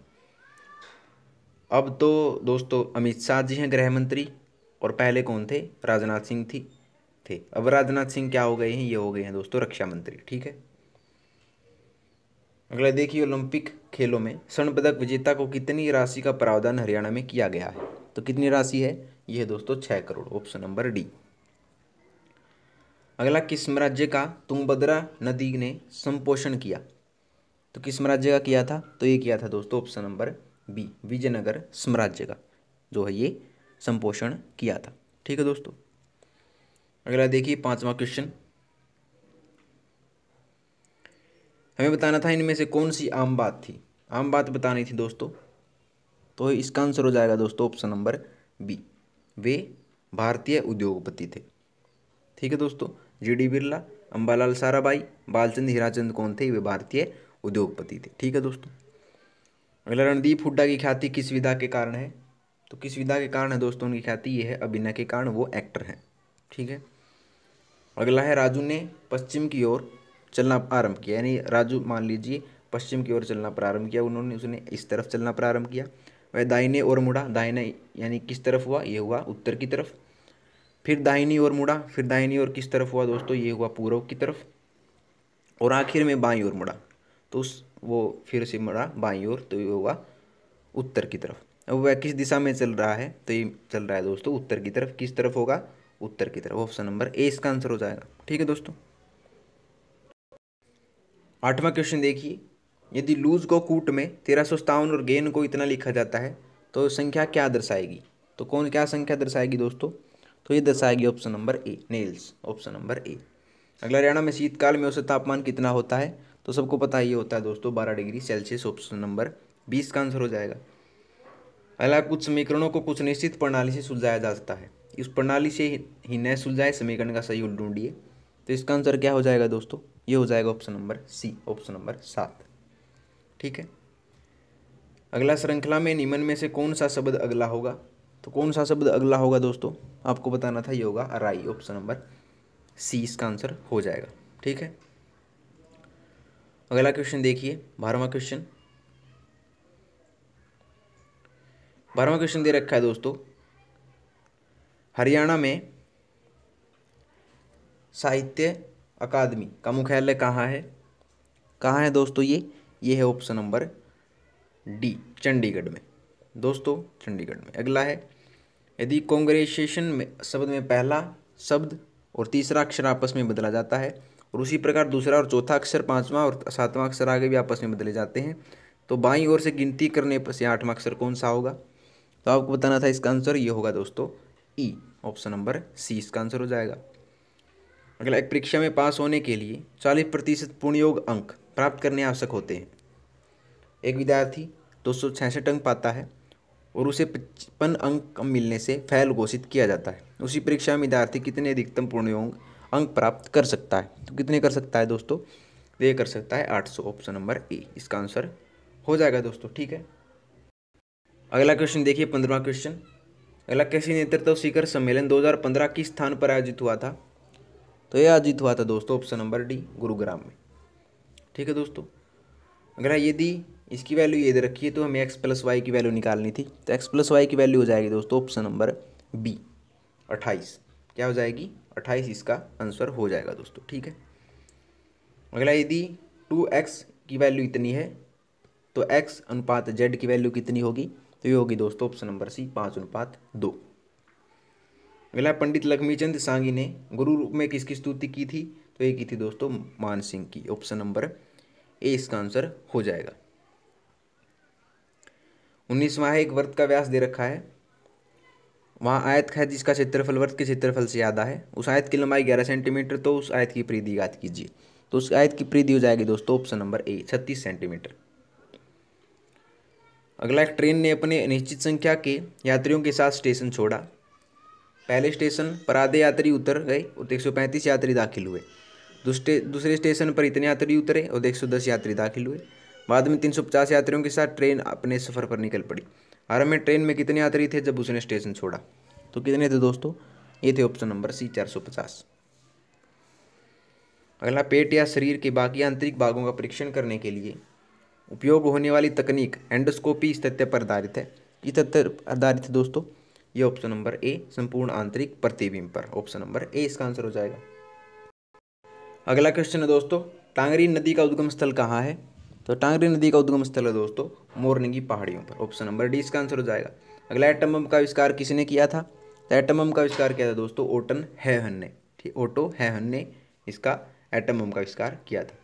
अब तो दोस्तों अमित शाह जी हैं गृह मंत्री, और पहले कौन थे? राजनाथ सिंह थे। अब राजनाथ सिंह क्या हो गए हैं? ये हो गए हैं दोस्तों रक्षा मंत्री। ठीक है। अगला देखिए, ओलंपिक खेलों में स्वर्ण पदक विजेता को कितनी राशि का प्रावधान हरियाणा में किया गया है? तो कितनी राशि है, ये है दोस्तों 6 करोड़, ऑप्शन नंबर डी। अगला, किस राज्य का तुंगभद्रा नदी ने संपोषण किया, तो किस राज्य का किया था, तो ये किया था दोस्तों ऑप्शन नंबर बी, विजयनगर साम्राज्य का जो है ये संपोषण किया था। ठीक है दोस्तों। अगला देखिए 5वां क्वेश्चन, हमें बताना था इनमें से कौन सी आम बात थी, आम बात बतानी थी दोस्तों, तो इसका आंसर हो जाएगा दोस्तों ऑप्शन नंबर बी, वे भारतीय उद्योगपति थे। ठीक है दोस्तों। जीडी बिरला, अंबालाल साराभाई, बालचंद हीराचंद कौन थे, वे भारतीय उद्योगपति थे। ठीक है दोस्तों। अगला, रणदीप हुड्डा की ख्याति किस विधा के कारण है, तो किस विधा के कारण है दोस्तों उनकी ख्याति, ये है अभिनय के कारण, वो एक्टर हैं। ठीक है। अगला है, राजू ने पश्चिम की ओर चलना आरंभ किया, यानी राजू मान लीजिए पश्चिम की ओर चलना प्रारंभ किया, उसने इस तरफ चलना प्रारंभ किया। वह दाहिने ओर मुड़ा, दाहिने यानी किस तरफ हुआ, ये हुआ उत्तर की तरफ। फिर दाहिनी ओर मुड़ा, फिर दाहिनी ओर किस तरफ हुआ दोस्तों, ये हुआ पूर्व की तरफ। और आखिर में बाईं ओर मुड़ा, तो वो फिर से मुड़ा बाईं ओर, तो ये हुआ उत्तर की तरफ। अब वह किस दिशा में चल रहा है, तो ये चल रहा है दोस्तों उत्तर की तरफ। किस तरफ होगा, उत्तर की तरफ, ऑप्शन नंबर ए इसका आंसर हो जाएगा। ठीक है दोस्तों। 8वां क्वेश्चन देखिए, यदि लूज को कूट में 1357 और गेन को इतना लिखा जाता है तो संख्या क्या दर्शाएगी, तो कौन क्या संख्या दर्शाएगी दोस्तों, तो ये दर्शाएगी option number A, nails, option number A. अगला, हरियाणा में शीतकाल में औसत तापमान कितना होता है, तो सबको पता ही होता है दोस्तों 12 डिग्री सेल्सियस, ऑप्शन नंबर 20 का आंसर हो जाएगा। अगला, कुछ समीकरणों को कुछ निश्चित प्रणाली से सुलझाया जा सकता है, इस प्रणाली से ही न सुलझाए समीकरण का सही हल ढूंढिए, तो इसका आंसर क्या हो जाएगा दोस्तों, ये हो जाएगा option number C, option number 7। ठीक है। अगला, श्रृंखला में निम्न में से कौन सा शब्द अगला होगा, तो कौन सा शब्द अगला होगा दोस्तों, आपको बताना था, ये होगा अराई, ऑप्शन नंबर सी इसका आंसर हो जाएगा। ठीक है। अगला क्वेश्चन देखिए 12वां क्वेश्चन। 12वां क्वेश्चन दे रखा है दोस्तों, हरियाणा में साहित्य अकादमी का मुख्यालय कहाँ है, कहाँ है दोस्तों, ये है ऑप्शन नंबर डी, चंडीगढ़ में दोस्तों, चंडीगढ़ में। अगला है, यदि कांग्रेसेशन में शब्द में पहला शब्द और तीसरा अक्षर आपस में बदला जाता है और उसी प्रकार दूसरा और चौथा अक्षर, 5वां और 7वां अक्षर आगे भी आपस में बदले जाते हैं, तो बाईं ओर से गिनती करने पर से 8वां अक्षर कौन सा होगा, तो आपको बताना था इसका आंसर, ये होगा दोस्तों ई, ऑप्शन नंबर सी इसका आंसर हो जाएगा। अगला, एक परीक्षा में पास होने के लिए 40% पूर्ण योग अंक प्राप्त करने आवश्यक होते हैं। एक विद्यार्थी 266 अंक पाता है और उसे 55 अंक कम मिलने से फेल घोषित किया जाता है। उसी परीक्षा में विद्यार्थी कितने अधिकतम पूर्ण योग अंक प्राप्त कर सकता है, तो कितने कर सकता है दोस्तों, ये कर सकता है 800, ऑप्शन नंबर ए इसका आंसर हो जाएगा दोस्तों। ठीक है। अगला क्वेश्चन देखिए 15वां क्वेश्चन। अगला, कृषि नेतृत्व शिखर सम्मेलन 2015 किस स्थान पर आयोजित हुआ था, तो यह आयोजित हुआ था दोस्तों ऑप्शन नंबर डी, गुरुग्राम में। ठीक है दोस्तों। अगर यदि इसकी वैल्यू ये दे रखी है तो हमें x + y की वैल्यू निकालनी थी, तो x + y की वैल्यू हो जाएगी दोस्तों ऑप्शन नंबर बी, 28। क्या हो जाएगी, 28 इसका आंसर हो जाएगा दोस्तों। ठीक है। अगला, यदि 2x की वैल्यू इतनी है तो x अनुपात z की वैल्यू कितनी होगी, तो ये होगी दोस्तों ऑप्शन नंबर सी, 5:2। अगला, पंडित लक्ष्मीचंद सांगी ने गुरु रूप में किसकी स्तुति की थी, तो ये की थी दोस्तों मान सिंह की, ऑप्शन नंबर ए इसका आंसर हो जाएगा। 19वां है, एक वृत्त का व्यास दे रखा है, वहाँ आयत है जिसका क्षेत्रफल वृत्त के क्षेत्रफल से ज़्यादा है, उस आयत की लंबाई 11 सेंटीमीटर, तो उस आयत की परिधि ज्ञात कीजिए, तो उस आयत की परिधि हो जाएगी दोस्तों ऑप्शन नंबर ए, 36 सेंटीमीटर। अगला, एक ट्रेन ने अपने निश्चित संख्या के यात्रियों के साथ स्टेशन छोड़ा। पहले स्टेशन पर आधे यात्री उतर गए और 135 यात्री दाखिल हुए। दूसरे स्टेशन पर इतने यात्री उतरे और 110 यात्री दाखिल हुए। बाद में 350 यात्रियों के साथ ट्रेन अपने सफ़र पर निकल पड़ी। आरंभ में ट्रेन में कितने यात्री थे जब उसने स्टेशन छोड़ा, तो कितने थे दोस्तों, ये थे ऑप्शन नंबर सी, 450। अगला, पेट या शरीर के बाकी आंतरिक भागों का परीक्षण करने के लिए उपयोग होने वाली तकनीक एंडोस्कोपी इस तथ्य पर आधारित है, इस तथ्य पर आधारित है दोस्तों, ये ऑप्शन नंबर ए, संपूर्ण आंतरिक प्रतिबिंब पर, ऑप्शन नंबर ए इसका आंसर हो जाएगा। अगला क्वेश्चन है दोस्तों, टांगरी नदी का उद्गम स्थल कहाँ है, तो टांगरी नदी का उद्गम स्थल है दोस्तों मोरनी की पहाड़ियों पर, ऑप्शन नंबर डी इसका आंसर हो जाएगा। अगला एटम बम का आविष्कार किसने किया था? तो एटम बम का आविष्कार किया था दोस्तों ओटन हेहन ने। ठीक, ओटो हेहन ने इसका एटम बम का आविष्कार किया था।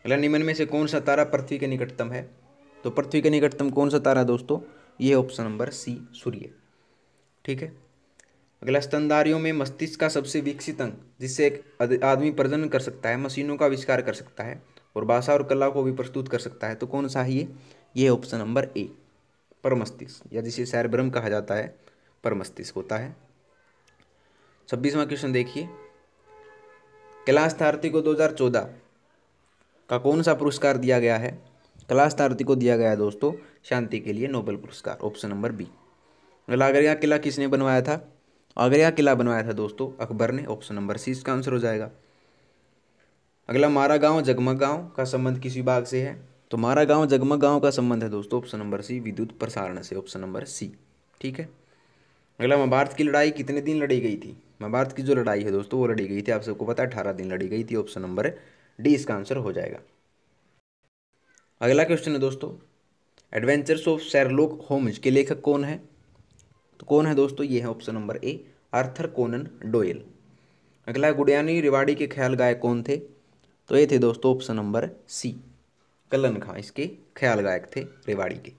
अगला, निम्न में से कौन सा तारा पृथ्वी के निकटतम है? तो पृथ्वी के निकटतम कौन सा तारा दोस्तों? ये ऑप्शन नंबर सी, सूर्य। ठीक है। अगला, स्तनधारियों में मस्तिष्क का सबसे विकसित अंग जिससे एक आदमी प्रजनन कर सकता है, मशीनों का आविष्कार कर सकता है और भाषा और कला को भी प्रस्तुत कर सकता है, तो कौन सा है ये ऑप्शन नंबर ए, परमस्तिष्क, या जिसे सैरब्रम कहा जाता है, परमस्तिष्क होता है। 26वां क्वेश्चन देखिए, कैलाश सारथी को 2014 का कौन सा पुरस्कार दिया गया है? कैलाश सारथी को दिया गया है दोस्तों शांति के लिए नोबेल पुरस्कार, ऑप्शन नंबर बी। अगला, आगरा किला किसने बनवाया था? आगरा किला बनवाया था दोस्तों अकबर ने, ऑप्शन नंबर सी इसका आंसर हो जाएगा। अगला, मारा गांव जगमग गांव का संबंध किस विभाग से है? तो मारा गांव जगमग गांव का संबंध है दोस्तों ऑप्शन नंबर सी, विद्युत प्रसारण से, ऑप्शन नंबर सी। ठीक है। अगला, महाभारत की लड़ाई कितने दिन लड़ी गई थी? महाभारत की जो लड़ाई है दोस्तों वो लड़ी गई थी, आप सबको पता है 18 दिन लड़ी गई थी, ऑप्शन नंबर डी इसका आंसर हो जाएगा। अगला क्वेश्चन है दोस्तों, एडवेंचर्स ऑफ शेरलॉक होम्स के लेखक कौन है? तो कौन है दोस्तों? ये है ऑप्शन नंबर ए, आर्थर कोनन डोयल। अगला, गुडियानी रिवाड़ी के ख्याल गायक कौन थे? तो ये थे दोस्तों ऑप्शन नंबर सी, कल्लन खां इसके ख्याल गायक थे रेवाड़ी के।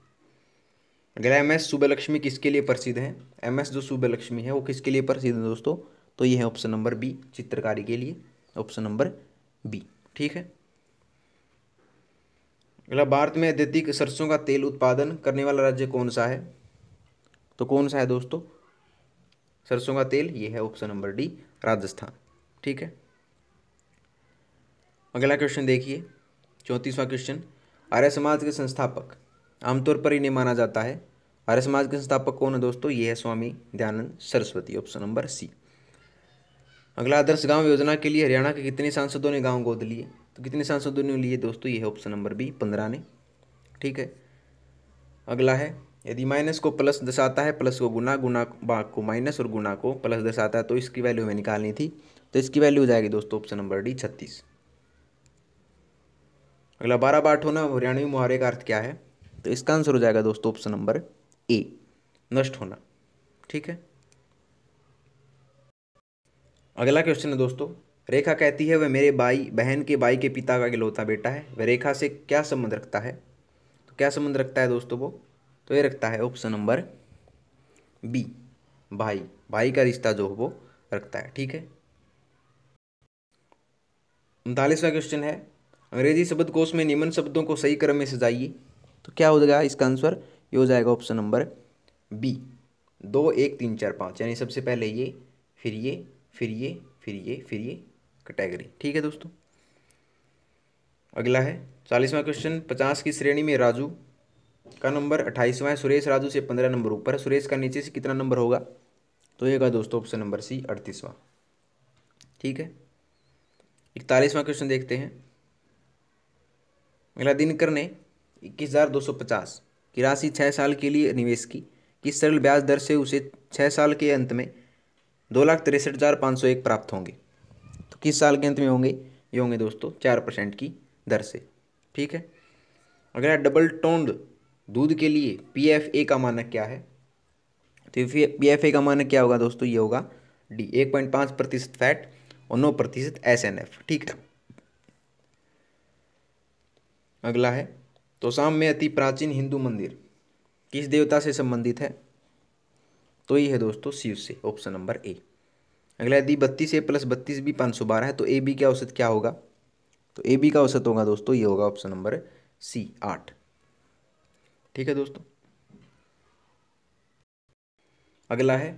अगला, एम एस सुब्बलक्ष्मी किसके लिए प्रसिद्ध है? एम एस जो सुब्बलक्ष्मी है वो किसके लिए प्रसिद्ध है दोस्तों? तो ये है ऑप्शन नंबर बी, चित्रकारी के लिए, ऑप्शन नंबर बी। ठीक है। अगला, भारत में अत्यधिक सरसों का तेल उत्पादन करने वाला राज्य कौन सा है? तो कौन सा है दोस्तों सरसों का तेल? ये है ऑप्शन नंबर डी, राजस्थान। ठीक है। अगला क्वेश्चन देखिए, 34वां क्वेश्चन, आर्य समाज के संस्थापक, आमतौर पर इन्हें माना जाता है, आर्य समाज के संस्थापक कौन है दोस्तों? ये है Swami Dayanand Saraswati, option number C. अगला, आदर्श गांव योजना के लिए हरियाणा के कितने सांसदों ने गांव गोद लिए? तो कितने सांसदों ने लिए दोस्तों? ये है ऑप्शन नंबर बी, 15 ने। ठीक है। अगला है, यदि माइनस को प्लस दर्शाता है, प्लस को गुना, गुना को माइनस और गुना को प्लस दर्शाता है, तो इसकी वैल्यू हमें निकालनी थी, तो इसकी वैल्यू हो जाएगी दोस्तों ऑप्शन नंबर डी, 36। अगला, 12 बाट होना हरियाणवी मुहावरे का अर्थ क्या है? तो इसका आंसर हो जाएगा दोस्तों ऑप्शन नंबर ए, नष्ट होना। ठीक है। अगला क्वेश्चन है दोस्तों, रेखा कहती है वह मेरे भाई बहन के भाई के पिता का इकलौता बेटा है, वह रेखा से क्या संबंध रखता है? तो क्या संबंध रखता है दोस्तों वो? तो ये रखता है ऑप्शन नंबर बी, भाई, भाई का रिश्ता जो वो रखता है। ठीक है। 39वां क्वेश्चन है, अंग्रेजी शब्दकोश में निम्न शब्दों को सही क्रम में सजाइए, तो क्या हो जाएगा इसका आंसर? ये हो जाएगा ऑप्शन नंबर बी, 2 1 3 4 5, यानी सबसे पहले ये, फिर ये, फिर ये, फिर ये, फिर ये कैटेगरी। ठीक है दोस्तों। अगला है 40वां क्वेश्चन, 50 की श्रेणी में राजू का नंबर 28वां है, सुरेश राजू से 15 नंबर ऊपर है, सुरेश का नीचे से कितना नंबर होगा? तो ये होगा दोस्तों ऑप्शन नंबर सी, 38वां। ठीक है। 41वां क्वेश्चन देखते हैं। अगला, दिनकर ने 21,250 की राशि 6 साल के लिए निवेश की, किस सरल ब्याज दर से उसे 6 साल के अंत में 2,63,501 प्राप्त होंगे? तो किस साल के अंत में होंगे? ये होंगे दोस्तों 4% की दर से। ठीक है। अगला, डबल टोन्ड दूध के लिए PFA का मानक क्या है? तो PFA का मानक क्या होगा दोस्तों? ये होगा डी, 1.5% फैट और 9% SNF। ठीक है। अगला है, तोशाम में अति प्राचीन हिंदू मंदिर किस देवता से संबंधित है? तो ये है दोस्तों शिव से, ऑप्शन नंबर ए। अगला, यदि 32 ए प्लस 32 भी 512 है तो ए बी का औसत क्या होगा? तो ए बी का औसत होगा दोस्तों, ये होगा ऑप्शन नंबर सी, 8। ठीक है दोस्तों। अगला है,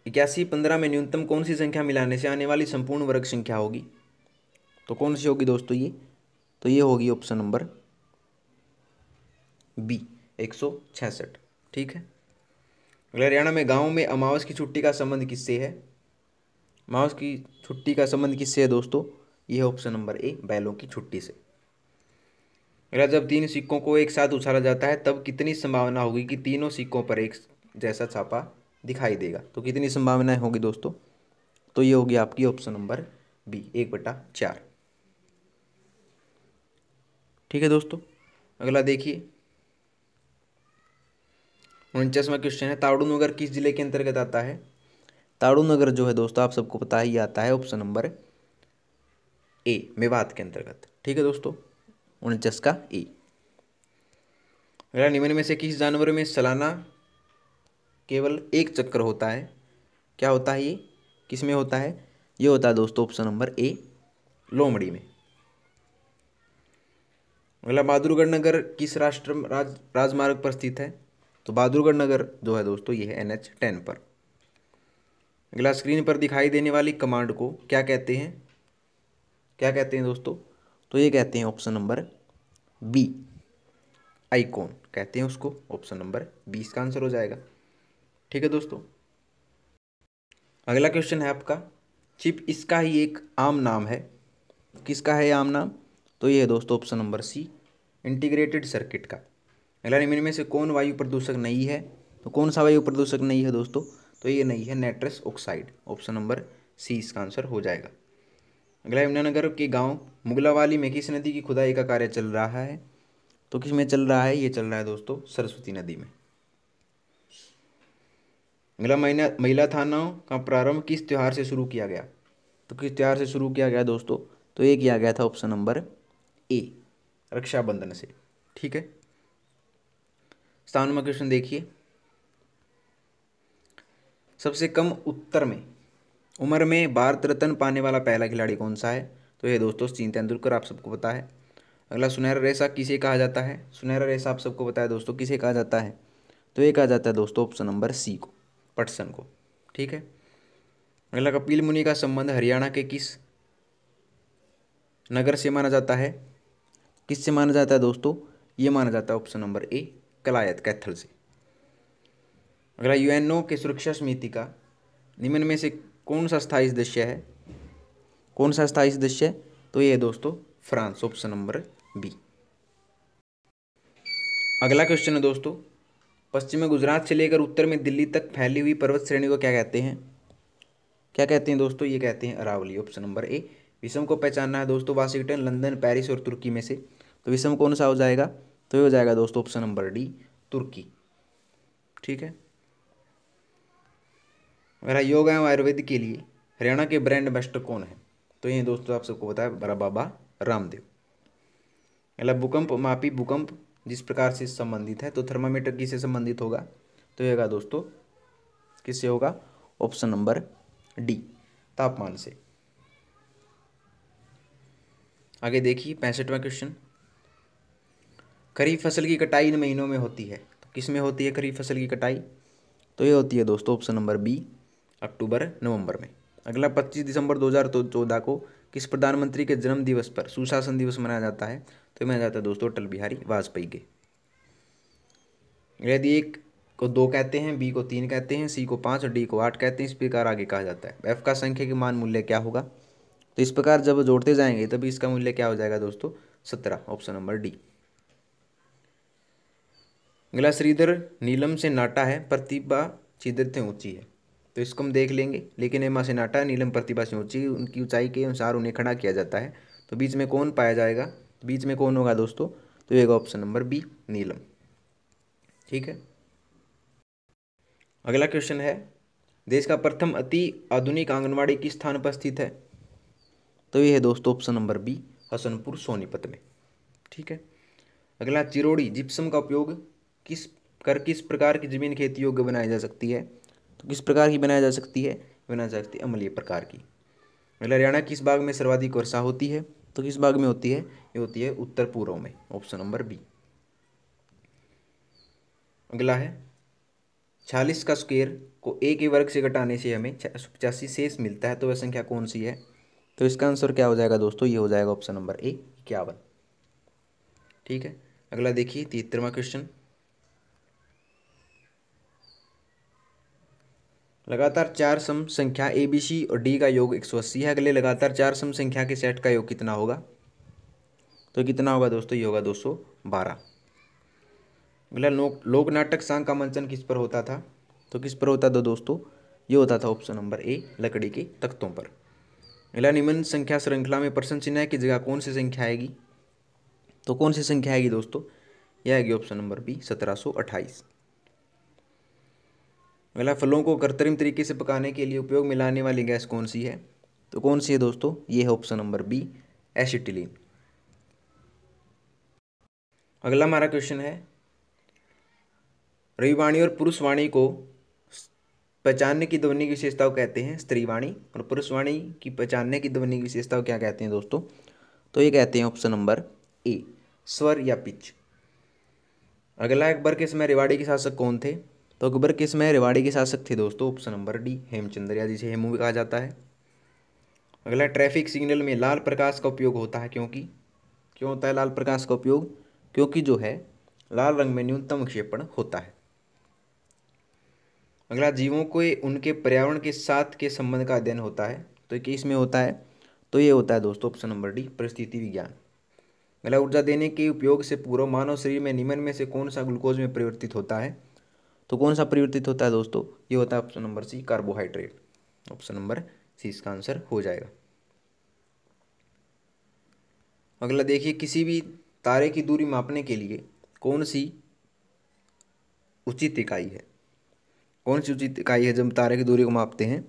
8115 में न्यूनतम कौन सी संख्या मिलाने से आने वाली संपूर्ण वर्ग संख्या होगी? तो कौन सी होगी दोस्तों ये? तो ये होगी ऑप्शन नंबर बी, 166। ठीक है। अगला, हरियाणा में गाँव में अमावस की छुट्टी का संबंध किससे है? अमावस की छुट्टी का संबंध किससे है दोस्तों? ये है ऑप्शन नंबर ए, बैलों की छुट्टी से। अगला, जब 3 सिक्कों को एक साथ उछाला जाता है तब कितनी संभावना होगी कि तीनों सिक्कों पर एक जैसा छापा दिखाई देगा? तो कितनी संभावनाएं होगी दोस्तों? तो ये होगी आपकी ऑप्शन नंबर बी, 1/4। ठीक है दोस्तों। अगला देखिए, 49वां क्वेश्चन है, ताड़ू नगर किस जिले के अंतर्गत आता है? ताड़ू नगर जो है दोस्तों आप सबको पता ही आता है ऑप्शन नंबर ए, मेवात के अंतर्गत। ठीक है दोस्तों, 49 का ए। अगला, निम्न में से किस जानवर में सालाना केवल एक चक्कर होता है? क्या होता है ये, किस में होता है? ये होता है दोस्तों ऑप्शन नंबर ए, लोमड़ी में। अगला, बहादुरगढ़ नगर किस राजमार्ग पर स्थित है? तो बहादुरगढ़ नगर जो है दोस्तों ये है NH10 पर। अगला, स्क्रीन पर दिखाई देने वाली कमांड को क्या कहते हैं? क्या कहते हैं दोस्तों? तो ये कहते हैं ऑप्शन नंबर बी, आइकॉन कहते हैं उसको। ऑप्शन नंबर बी इसका आंसर हो जाएगा। ठीक है दोस्तों, अगला क्वेश्चन है आपका, चिप इसका ही एक आम नाम है। किसका है आम नाम? तो ये है दोस्तों option number C, integrated circuit का। अगला, निम्न में से कौन वायु प्रदूषक नहीं है? तो कौन सा वायु प्रदूषक नहीं है दोस्तों? तो ये नहीं है nitrous oxide. Option number C इसका आंसर हो जाएगा। अगला, यमुनानगर के गांव मुगलावाली में किस नदी की खुदाई का कार्य चल रहा है? तो किस में चल रहा है? ये चल रहा है दोस्तों सरस्वती नदी में। अगला, महिला थानाओं का प्रारंभ किस त्यौहार से शुरू किया गया? तो किस त्यौहार से शुरू किया गया दोस्तों? तो ये किया गया था ऑप्शन नंबर ए, रक्षाबंधन से। ठीक है, 57वां क्वेश्चन देखिए, सबसे कम उम्र में भारत रत्न पाने वाला पहला खिलाड़ी कौन सा है? तो ये दोस्तों सचिन तेंदुलकर, आप सबको पता है। अगला, सुनहरा रेशा किसे कहा जाता है? सुनहरा रेशा आप सबको पता है दोस्तों किसे कहा जाता है? तो ये कहा जाता है दोस्तों ऑप्शन नंबर सी को, पटसन को। ठीक है, अगला, कपिल मुनि का संबंध हरियाणा के किस नगर से माना जाता है? किससे माना जाता है दोस्तों? ये माना जाता है ऑप्शन नंबर ए, कलायत कैथल से। अगला, यूएनओ के सुरक्षा समिति का निम्न में से कौन सा स्थायी सदस्य है? कौन सा स्थायी सदस्य है? तो ये है दोस्तों फ्रांस, ऑप्शन नंबर बी। अगला क्वेश्चन है दोस्तों, पश्चिम में गुजरात से लेकर उत्तर में दिल्ली तक फैली हुई पर्वत श्रेणी को क्या कहते हैं? क्या कहते हैं दोस्तों? ये कहते हैं अरावली। ऑप्शन नंबर ए। विषम को पहचानना है दोस्तों, वाशिंगटन, लंदन, पेरिस और तुर्की में से। तो विषम कौन सा हो जाएगा? तो ये हो जाएगा दोस्तों ऑप्शन नंबर डी, तुर्की। ठीक है, अगर योग एवं आयुर्वेद के लिए हरियाणा के ब्रांड एम्बेसडर कौन है? तो ये दोस्तों आप सबको पता है, बड़ा बाबा रामदेव। अगला, भूकंप मापी भूकंप जिस प्रकार से संबंधित है, तो थर्मामीटर किससे संबंधित होगा? तो ये होगा दोस्तों, किससे होगा? ऑप्शन नंबर डी, तापमान से। आगे देखिए 65वां क्वेश्चन, खरीफ फसल की कटाई इन महीनों में होती है। तो किस में होती है खरीफ फसल की कटाई? तो ये होती है दोस्तों ऑप्शन नंबर बी, अक्टूबर नवंबर में। अगला, 25 दिसंबर 2014 को किस प्रधानमंत्री के जन्म दिवस पर सुशासन दिवस मनाया जाता है? तो मनाया जाता है दोस्तों अटल बिहारी वाजपेयी के। यदि एक को 2 कहते हैं, बी को 3 कहते हैं, सी को 5 और डी को 8 कहते हैं, इस प्रकार आगे कहा जाता है। एफ का संख्या के मान मूल्य क्या होगा? तो इस प्रकार जब जोड़ते जाएंगे तभी इसका मूल्य क्या हो जाएगा दोस्तों? 17, ऑप्शन नंबर डी। अगला, श्रीधर नीलम से नाटा है, प्रतिभा छिद्र से ऊंची है। तो इसको हम देख लेंगे, लेकिन एमा से नाटा, नीलम प्रतिभा से ऊंची, उनकी ऊंचाई के अनुसार उन्हें खड़ा किया जाता है। तो बीच में कौन पाया जाएगा? बीच में कौन होगा दोस्तों? तो ये ऑप्शन नंबर बी, नीलम। ठीक है, अगला क्वेश्चन है, देश का प्रथम अति आधुनिक आंगनवाड़ी किस स्थान पर स्थित है? तो ये है दोस्तों option number B, Hasanpur Sonipat में। ठीक है, अगला, चिरोड़ी जिप्सम का उपयोग किस प्रकार की जमीन खेती योग्य बनाई जा सकती है? तो किस प्रकार की बनाई जा सकती है? बनाई जा सकती है अम्लीय प्रकार की। अगला, हरियाणा किस भाग में सर्वाधिक वर्षा होती है? तो किस भाग में होती है? ये होती है उत्तर पूर्व में, ऑप्शन नंबर बी। अगला है, 46 का स्क्वायर को ए के वर्ग से घटाने से हमें 685 शेष मिलता है, तो वह संख्या कौन सी है? तो इसका आंसर क्या हो जाएगा दोस्तों? ये हो जाएगा ऑप्शन नंबर ए, 51। ठीक है, अगला देखिए 73वां क्वेश्चन, लगातार 4 सम संख्या ए बी सी और डी का योग 180 है। अगले लगातार 4 सम संख्या के सेट का योग कितना होगा? तो कितना होगा दोस्तों? ये होगा 212। अगला, लोक नाटक सांग का मंचन किस पर होता था? तो किस पर होता था दोस्तों? ये होता था ऑप्शन नंबर ए, लकड़ी के तख्तों पर। अगला, निम्न संख्या श्रृंखला में प्रश्न चिन्ह की जगह कौन सी संख्या आएगी? तो कौन सी संख्या आएगी दोस्तों? यह आएगी ऑप्शन नंबर बी, 1728। अगला, फलों को कृत्रिम तरीके से पकाने के लिए उपयोग में लाने वाली गैस कौन सी है? तो कौन सी है दोस्तों? ये है ऑप्शन नंबर बी, एसिटिलीन। अगला हमारा क्वेश्चन है, रविवाणी और पुरुषवाणी को पहचानने की ध्वनि की विशेषता को कहते हैं स्त्रीवाणी, और पुरुषवाणी की पहचानने की ध्वनि की विशेषता को क्या कहते हैं दोस्तों? तो ये कहते हैं ऑप्शन नंबर ए, स्वर या पिच। अगला, अकबर के समय रेवाड़ी के शासक कौन थे? तो अकबर के समय रेवाड़ी के शासक थे दोस्तों ऑप्शन नंबर डी, हेमचंद्र, या जिसे हेमू भी कहा जाता है। अगला, ट्रैफिक सिग्नल में लाल प्रकाश का उपयोग होता है क्योंकि? क्यों होता है लाल प्रकाश का उपयोग? क्योंकि जो है लाल रंग में न्यूनतम विक्षेपण होता है। अगला, जीवों को उनके पर्यावरण के साथ के संबंध का अध्ययन होता है, तो किस में होता है? तो ये होता है दोस्तों ऑप्शन नंबर डी, परिस्थिति विज्ञान। अगला, ऊर्जा देने के उपयोग से पूर्व मानव शरीर में निम्न में से कौन सा ग्लूकोज में परिवर्तित होता है? तो कौन सा परिवर्तित होता है दोस्तों? ये होता है option number C, carbohydrate. Option number C इसका आंसर हो जाएगा। अगला देखिए, किसी भी तारे की दूरी मापने के लिए कौन सी उचित इकाई है? कौन सी उचित इकाई है जब तारे की दूरी को मापते हैं?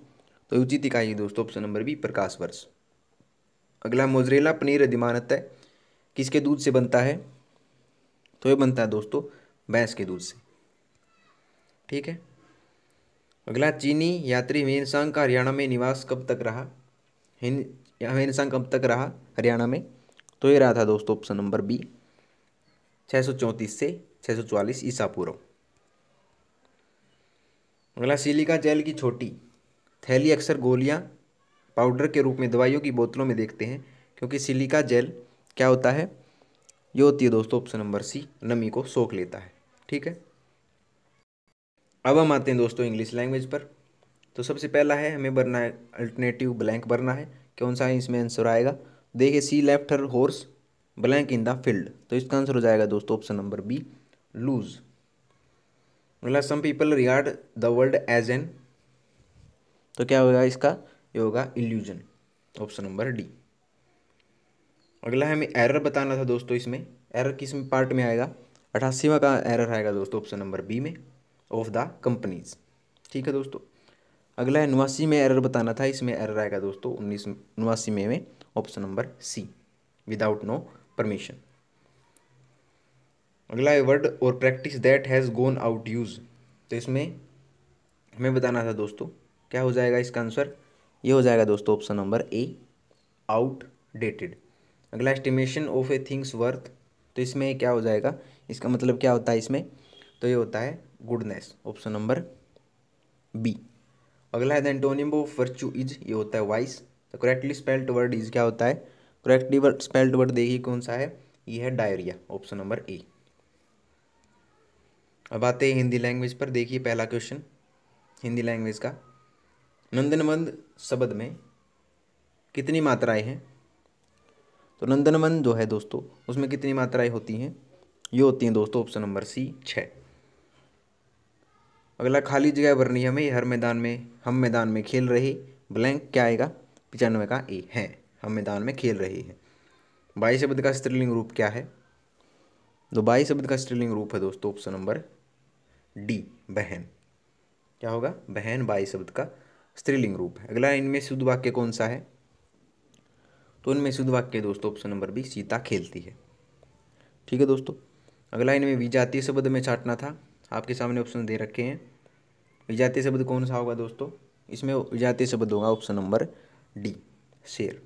तो उचित इकाई है दोस्तों ऑप्शन नंबर बी, प्रकाश वर्ष। अगला, मोजरेला पनीर अधिमानतः किसके दूध से बनता है? तो ये बनता है दोस्तों भैंस के दूध से। ठीक है। अगला, चीनी यात्री ह्वेनसांग का हरियाणा में निवास कब तक रहा? ह्वेनसांग कब तक रहा हरियाणा में? तो ये रहा था दोस्तों ऑप्शन नंबर बी, 634 से 644 ईसा पूर्व। अगला, सिलिका जेल की छोटी थैली अक्सर गोलियां पाउडर के रूप में दवाइयों की बोतलों में देखते हैं क्योंकि सिलिका जेल क्या होता है? ये होती है दोस्तों ऑप्शन नंबर सी, नमी को सोख लेता है। ठीक है। अब हम आते हैं दोस्तों इंग्लिश लैंग्वेज पर। तो सबसे पहला है, हमें भरना है अल्टरनेटिव ब्लैंक भरना है। कौन सा इसमें आंसर आएगा? देखिए, she left her horse blank in the field, तो इसका आंसर हो जाएगा दोस्तों ऑप्शन नंबर बी, लूज। अगला, some people regard the world as an, तो क्या होगा इसका? ये होगा इल्यूजन, ऑप्शन नंबर डी। अगला, हमें एरर बताना था दोस्तों, इसमें एरर किस पार्ट में आएगा? 88वां का एरर आएगा दोस्तों ऑप्शन नंबर बी में, ऑफ द कंपनीज। ठीक है दोस्तों। अगला है 89 में एरर बताना था, इसमें एरर आएगा दोस्तों 89 में option number C, without no permission. अगला है word or practice that has gone out use, तो इसमें हमें बताना था दोस्तों, क्या हो जाएगा इसका आंसर? ये हो जाएगा दोस्तों ऑप्शन नंबर ए, आउटडेटेड। अगला, estimation of A things worth, तो इसमें क्या हो जाएगा? इसका मतलब क्या होता है इसमें? तो ये होता है गुडनेस, ऑप्शन नंबर बी। अगला है the antonym of virtue is, ये होता है वाइस। तो करेक्टली स्पेल्ड वर्ड इज क्या होता है? करेक्टली स्पेल्ड वर्ड देखिए कौन सा है? ये है डायरिया, ऑप्शन नंबर ए। अब आते हैं हिंदी लैंग्वेज पर। देखिए पहला क्वेश्चन हिंदी लैंग्वेज का, नंदनवन शब्द में कितनी मात्राएं हैं? तो नंदनवन जो है दोस्तों उसमें कितनी मात्राएं होती हैं? ये होती हैं दोस्तों ऑप्शन नंबर सी, 6। अगला, खाली जगह भरनी है हमें, हर मैदान में हम मैदान में खेल रहे, ब्लैंक क्या आएगा? 95 का ए है, हम मैदान में खेल रहे हैं। 22 शब्द का स्त्रीलिंग रूप क्या है? तो 22 शब्द का स्त्रीलिंग रूप है दोस्तों ऑप्शन नंबर डी, बहन। क्या होगा? बहन 22 शब्द का स्त्रीलिंग रूप है। अगला, इनमें शुद्ध वाक्य कौन सा है? तो इनमें शुद्ध वाक्य दोस्तों ऑप्शन नंबर बी, सीता खेलती है। ठीक है दोस्तों। अगला, इनमें विजातीय शब्द में छांटना था, आपके सामने ऑप्शन दे रखे हैं। विजातीय शब्द कौन सा होगा दोस्तों? इसमें विजातीय शब्द होगा ऑप्शन नंबर डी, शेर।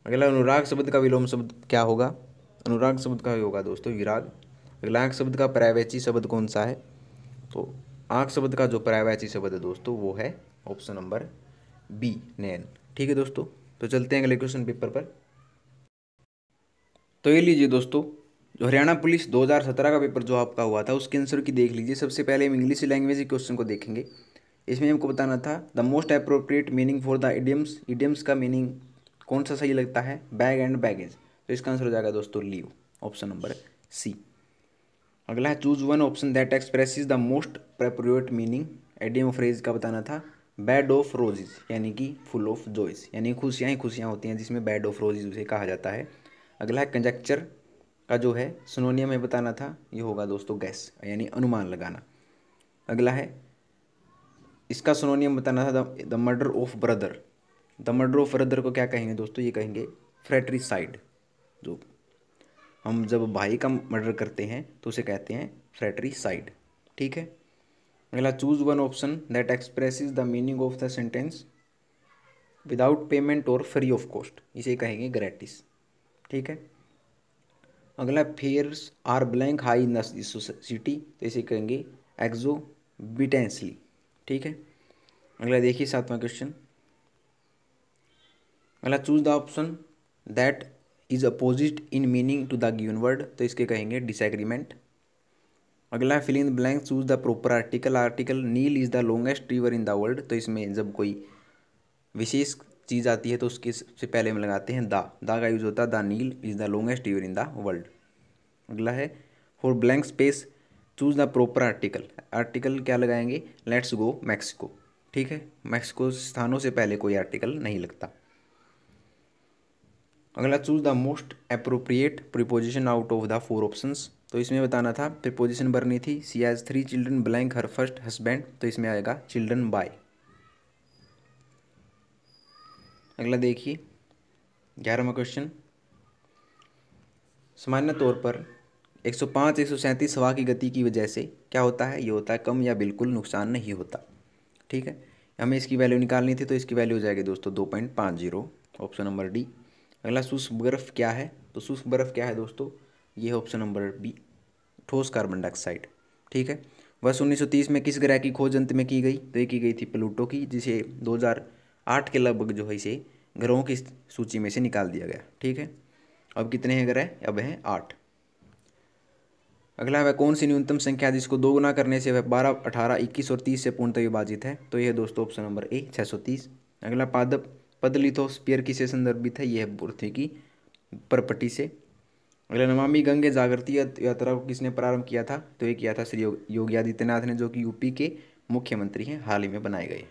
अगला, अनुराग शब्द का विलोम शब्द क्या होगा? अनुराग शब्द का होगा दोस्तों विराग। अगला, आंख शब्द का पर्यायवाची शब्द कौन सा है? तो आंख शब्द का जो पर्यायवाची शब्द है दोस्तों वो है ऑप्शन नंबर बी, नैन। ठीक है दोस्तों, तो चलते हैं अगले क्वेश्चन पेपर पर। तो ये लीजिए दोस्तों, जो हरियाणा पुलिस 2017 का पेपर जो आपका हुआ था उसके आंसर की देख लीजिए। सबसे पहले हम इंग्लिश लैंग्वेज के क्वेश्चन को देखेंगे। इसमें हमको बताना था the most appropriate meaning for the idioms, idioms का मीनिंग कौन सा सही लगता है? बैग एंड बैगेज, तो इसका आंसर हो जाएगा दोस्तों लीव, ऑप्शन नंबर सी। अगला है choose one option that expresses the most appropriate meaning, idiom phrase का बताना था बेड ऑफ रोजेज, यानी कि फुल ऑफ जॉयज, यानी खुशियाँ ही खुशियाँ होती हैं जिसमें बेड ऑफ रोजेज उसे कहा जाता है। अगला है कंजक्चर का जो है सिनोनियम में बताना था, ये होगा दोस्तों गैस, यानी अनुमान लगाना। अगला है इसका सिनोनियम बताना था the murder of brother. The murder of brother को क्या कहेंगे दोस्तों, ये कहेंगे फ्रैट्रिसाइड। जो हम जब भाई का मर्डर करते हैं तो उसे कहते हैं फ्रैट्रिसाइड। ठीक है। अगला, choose one option that expresses the meaning of the sentence without payment or free of cost, इसे कहेंगे ग्रेटिस। ठीक है। अगला, fares are blank high in the city, तो इसे कहेंगे एक्सोबिटेंसली। ठीक है। अगला देखिए 7वां क्वेश्चन। अगला, choose the option that is opposite in meaning to the given word, तो इसके कहेंगे डिसएग्रीमेंट। अगला, fill in blank, choose the proper article. Article nil is the longest river in the world, तो इसमें जब कोई विशेष चीज़ आती है तो उसके से पहले हम लगाते हैं द का यूज होता है। The Nile is the longest river in the world. अगला है, for blank space choose the proper article. Article क्या लगाएंगे, लेट्स गो मैक्सिको। ठीक है। मैक्सिको स्थानों से पहले कोई आर्टिकल नहीं लगता। अगला, choose the most appropriate preposition out of the 4 options, तो इसमें बताना था प्रीपोजिशन भरनी थी। She has 3 children blank her first husband, तो इसमें आएगा चिल्ड्रन बाय। अगला देखिए 11वां क्वेश्चन। सामान्य तौर पर 105 137 हवा की गति की वजह से क्या होता है, ये होता है कम या बिल्कुल नुकसान नहीं होता। ठीक है। हमें इसकी वैल्यू निकालनी थी, तो इसकी वैल्यू हो जाएगी दोस्तों 2.50, ऑप्शन नंबर डी। अगला, शुष्क बर्फ क्या है, तो शुष्क बर्फ क्या है दोस्तों, ये है ऑप्शन नंबर बी, ठोस कार्बन डाइऑक्साइड। ठीक है। वर्ष 1930 में किस ग्रह की खोज अंत में की गई, तो ये की गई थी प्लूटो की, जिसे 2008 के लगभग जो है इसे ग्रहों की सूची में से निकाल दिया गया। ठीक है। अब कितने हैं ग्रह, अब हैं 8। अगला, वह कौन सी न्यूनतम संख्या है जिसको 2 गुना करने से वह 12, 18, 21 और 30 से पूर्णतः विभाजित है, तो यह दोस्तों ऑप्शन नंबर ए 630। अगला, पद लिथोस्फीयर किससे संदर्भित है, यह पृथ्वी की परपटी से। अगला, नमामि गंगे जागृति यात्रा को किसने प्रारंभ किया था, तो ये किया था श्री योगी आदित्यनाथ ने, जो कि यूपी के मुख्यमंत्री हैं, हाल ही में बनाए गए।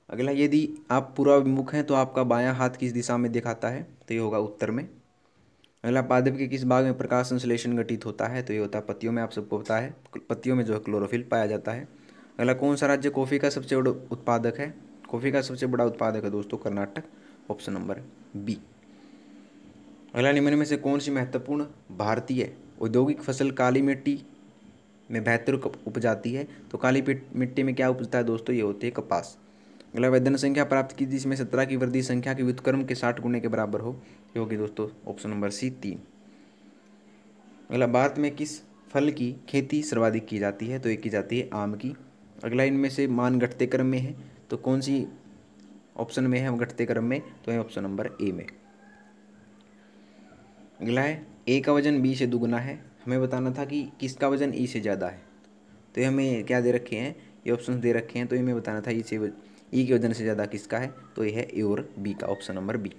अगला, यदि आप पूर्वाभिमुख हैं तो आपका बायां हाथ किस दिशा में दिखाता है, तो ये होगा उत्तर में। अगला, पादप के किस भाग में प्रकाश संश्लेषण घटित होता है, तो ये होता है पत्तियों में, आप सबको पता है पत्तियों में जो है क्लोरोफिल पाया जाता है। अगला, कौन सा राज्य कॉफ़ी का सबसे बड़ा उत्पादक है, कॉफ़ी का सबसे बड़ा उत्पादक है दोस्तों कर्नाटक, ऑप्शन नंबर बी। अगला, निम्न में से कौन सी महत्वपूर्ण भारतीय औद्योगिक फसल काली मिट्टी में बेहतर उपजाती है, तो काली मिट्टी में क्या उपजता है दोस्तों, ये होते हैं कपास। अगला, वैधन संख्या प्राप्त की जिसमें 17 की वृद्धि संख्या के व्युत्क्रम के 60 गुने के बराबर हो, ये होगी दोस्तों ऑप्शन नंबर सी 3। अगला, भारत में किस फल की खेती सर्वाधिक की जाती है, तो ये की जाती है आम की। अगला, इनमें से मान घटते क्रम में है, तो कौन सी ऑप्शन में है घटते क्रम में, तो ये ऑप्शन नंबर ए में। अगला है, ए का वजन बी से दुगुना है, हमें बताना था कि किसका वजन ई से ज़्यादा है, तो ये हमें क्या दे रखे हैं, ये ऑप्शन दे रखे हैं, तो ये हमें बताना था ई के वजन से ज़्यादा किसका है, तो ये है ए और बी का, ऑप्शन नंबर बी।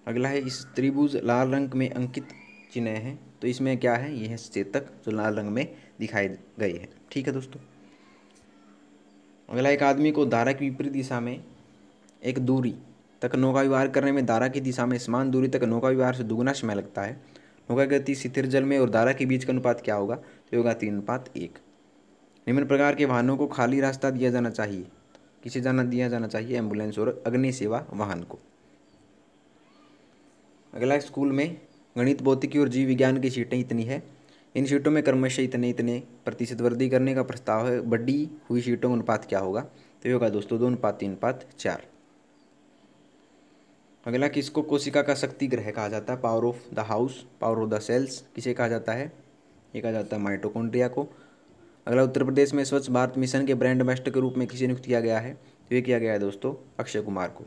अगला है, इस त्रिभुज लाल रंग में अंकित चिन्ह है, तो इसमें क्या है, ये है चेतक जो लाल रंग में दिखाए गए हैं। ठीक है दोस्तों। अगला, एक आदमी को धारा की विपरीत दिशा में एक दूरी तक नौका विहार करने में धारा की दिशा में समान दूरी तक नौका विहार से दुगुना समय लगता है। नौका की गति स्थिर जल में और धारा के बीच का अनुपात क्या होगा, तो होगा 3:1। निम्न प्रकार के वाहनों को खाली रास्ता दिया जाना चाहिए, किसे दिया जाना चाहिए, एम्बुलेंस और अग्नि सेवा वाहन को। अगला, स्कूल में गणित, भौतिकी और जीव विज्ञान की सीटें इतनी है, इन सीटों में क्रमशः इतने इतने प्रतिशत वृद्धि करने का प्रस्ताव है, बढ़ी हुई सीटों का अनुपात क्या होगा, तो ये होगा दोस्तों 2:3:4। अगला, किसको कोशिका का शक्ति ग्रह कहा जाता है, power of the house, power of the sails किसे कहा जाता है, ये कहा जाता है माइटोकॉन्ड्रिया को। अगला, उत्तर प्रदेश में स्वच्छ भारत मिशन के ब्रांड एम्बेसडर के रूप में किसे नियुक्त किया गया है, तो ये किया गया है दोस्तों अक्षय कुमार को।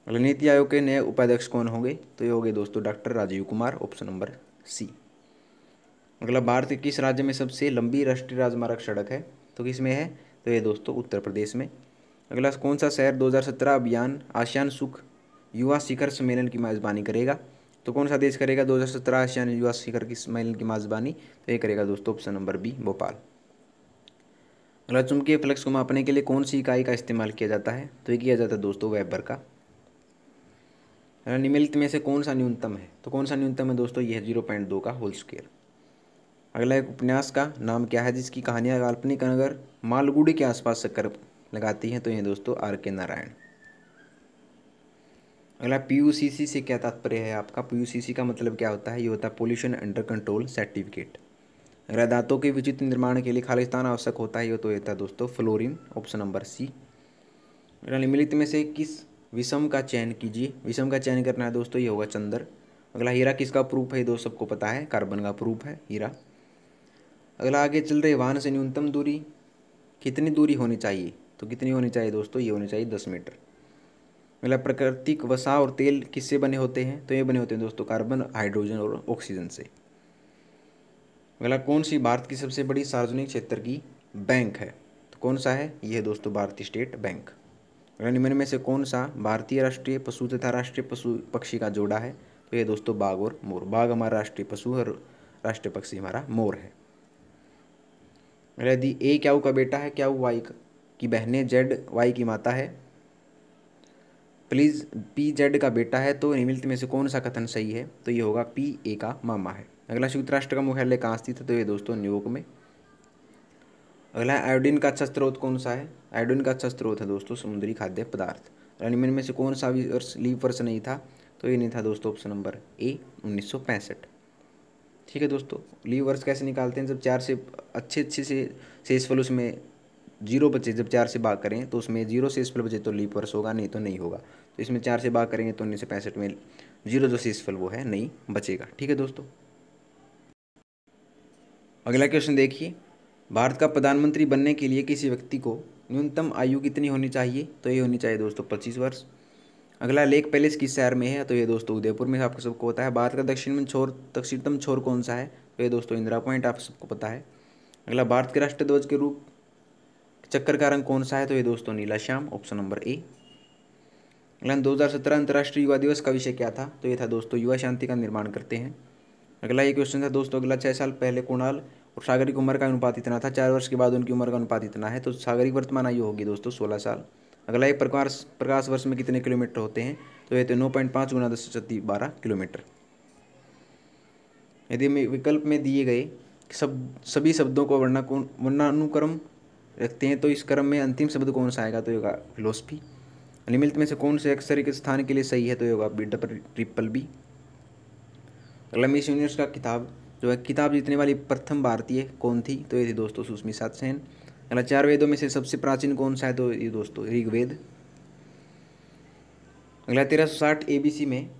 अगला, नीति आयोग के नए उपाध्यक्ष कौन होंगे, तो ये होंगे दोस्तों doctor Rajiv Kumar, option number C. अगला, भारत के किस राज्य में सबसे लंबी राष्ट्रीय राजमार्ग सड़क है, तो किस में है, तो ये दोस्तों उत्तर प्रदेश में। अगला, कौन सा शहर 2017 अभियान आसियान सुख युवा शिखर सम्मेलन की मेजबानी करेगा, तो कौन सा देश करेगा 2017 आसियान युवा शिखर की सम्मेलन की मेजबानी, तो ये करेगा दोस्तों ऑप्शन नंबर बी, भोपाल। अगला, चुंबकीय फ्लक्स को मापने के लिए कौन सी इकाई का इस्तेमाल किया जाता है, तो ये किया जाता है दोस्तों वेबर का। निम्नलिखित में से कौन सा न्यूनतम है, तो कौन सा न्यूनतम है दोस्तों, ये है 0.2 का होल स्क्वायर। अगला एक उपन्यास का नाम क्या है जिसकी कहानियाँ काल्पनिक नगर मालगुडी के आसपास चक्कर लगाती हैं, तो ये दोस्तों R.K. नारायण। अगला PUCC से क्या तात्पर्य है आपका? PUCC का मतलब क्या होता है? ये होता है पोल्यूशन अंडर कंट्रोल सर्टिफिकेट। अगला दांतों के विचित्र निर्माण के लिए खालिस्तान आवश्यक होता है, ये तो होता है दोस्तों फ्लोरीन, ऑप्शन नंबर C। अगला निम्नलिखित में से किस विषम का चयन कीजिए? विषम का चयन करना है दोस्तों, ये होगा चंद्र। अगला हीरा किसका प्रूफ है? ये दोस्त सबको पता है, कार्बन का प्रूफ है हीरा। अगला आगे चल रहे वाहन से न्यूनतम दूरी कितनी दूरी होनी चाहिए? तो कितनी होनी चाहिए दोस्तों? ये होनी चाहिए 10 मीटर। अगला प्राकृतिक वसा और तेल किससे बने होते हैं? तो ये बने होते हैं दोस्तों कार्बन, हाइड्रोजन और ऑक्सीजन से। अगला कौन सी भारत की सबसे बड़ी सार्वजनिक क्षेत्र की बैंक है? तो कौन सा है? ये है दोस्तों भारतीय स्टेट बैंक। अगला निम्न में से कौन सा भारतीय राष्ट्रीय पशु तथा राष्ट्रीय पशु पक्षी का जोड़ा है? तो ये दोस्तों बाघ और मोर। बाघ हमारा राष्ट्रीय पशु और राष्ट्रीय पक्षी हमारा मोर है। यदि ए क्याऊ का बेटा है, क्याऊ वाई की बहन है, जेड वाई की माता है, प्लीज पी जेड का बेटा है, तो निम्नलिखित में से कौन सा कथन सही है? तो ये होगा पी ए का मामा है। अगला संयुक्त राष्ट्र का मुख्यालय कहाँ स्थित है? तो ये दोस्तों न्यूयॉर्क में। अगला आयोडीन का अच्छा स्रोत कौन सा है? आयोडीन का अच्छा स्रोत है दोस्तों समुद्री खाद्य पदार्थ। अगला निम्न में से कौन सा लीप वर्ष नहीं था? तो ये नहीं था दोस्तों ऑप्शन नंबर ए 1965। ठीक है दोस्तों, लीव वर्ष कैसे निकालते हैं? जब 4 से अच्छे से शेषफल उसमें 0 बचे, जब 4 से भाग करें तो उसमें 0 शेषफल बचे तो लीप वर्ष होगा, नहीं तो नहीं होगा। तो इसमें 4 से भाग करेंगे तो 1965 में 0 जो शेषफल वो है नहीं बचेगा। ठीक है दोस्तों, अगला क्वेश्चन देखिए, भारत का प्रधानमंत्री बनने के लिए किसी व्यक्ति को न्यूनतम आयु कितनी होनी चाहिए? तो ये होनी चाहिए दोस्तों 25 वर्ष। अगला लेक पैलेस किस शहर में है? तो ये दोस्तों उदयपुर में आपको सबको होता है। भारत का दक्षिणतम छोर कौन सा है? तो ये दोस्तों इंदिरा पॉइंट आप सबको पता है। अगला भारत के राष्ट्रीय ध्वज के रूप चक्कर का रंग कौन सा है? तो ये दोस्तों नीला श्याम, ऑप्शन नंबर ए। अगला 2017 अंतर्राष्ट्रीय युवा दिवस का विषय क्या था? तो ये था दोस्तों युवा शांति का निर्माण करते हैं। अगला ये क्वेश्चन था दोस्तों, अगला 6 साल पहले कुणाल और सागर की उम्र का अनुपात इतना था, 4 वर्ष के बाद उनकी उम्र का अनुपात इतना है, तो सागर की वर्तमान आयु होगी दोस्तों 16 साल। अगला एक प्रकाश वर्ष में कितने किलोमीटर होते हैं? तो ये तो 9.5 गुना 10⁻12 किलोमीटर। यदि विकल्प में दिए गए सभी शब्दों को वर्णानुक्रम रखते हैं तो इस क्रम में अंतिम शब्द कौन सा आएगा? तो होगा फिलोसफी। निम्नलिखित में से कौन से अक्षर के स्थान के लिए सही है? तो ये होगा BBB। अगला मिस यूनिवर्स का खिताब जो है किताब जीतने वाली प्रथम भारतीय कौन थी? तो ये थी दोस्तों सुष्मिता सेन। अगला 4 वेदों में से सबसे प्राचीन कौन सा है? तो ये दोस्तों ऋग्वेद। अगला 1360 ABC में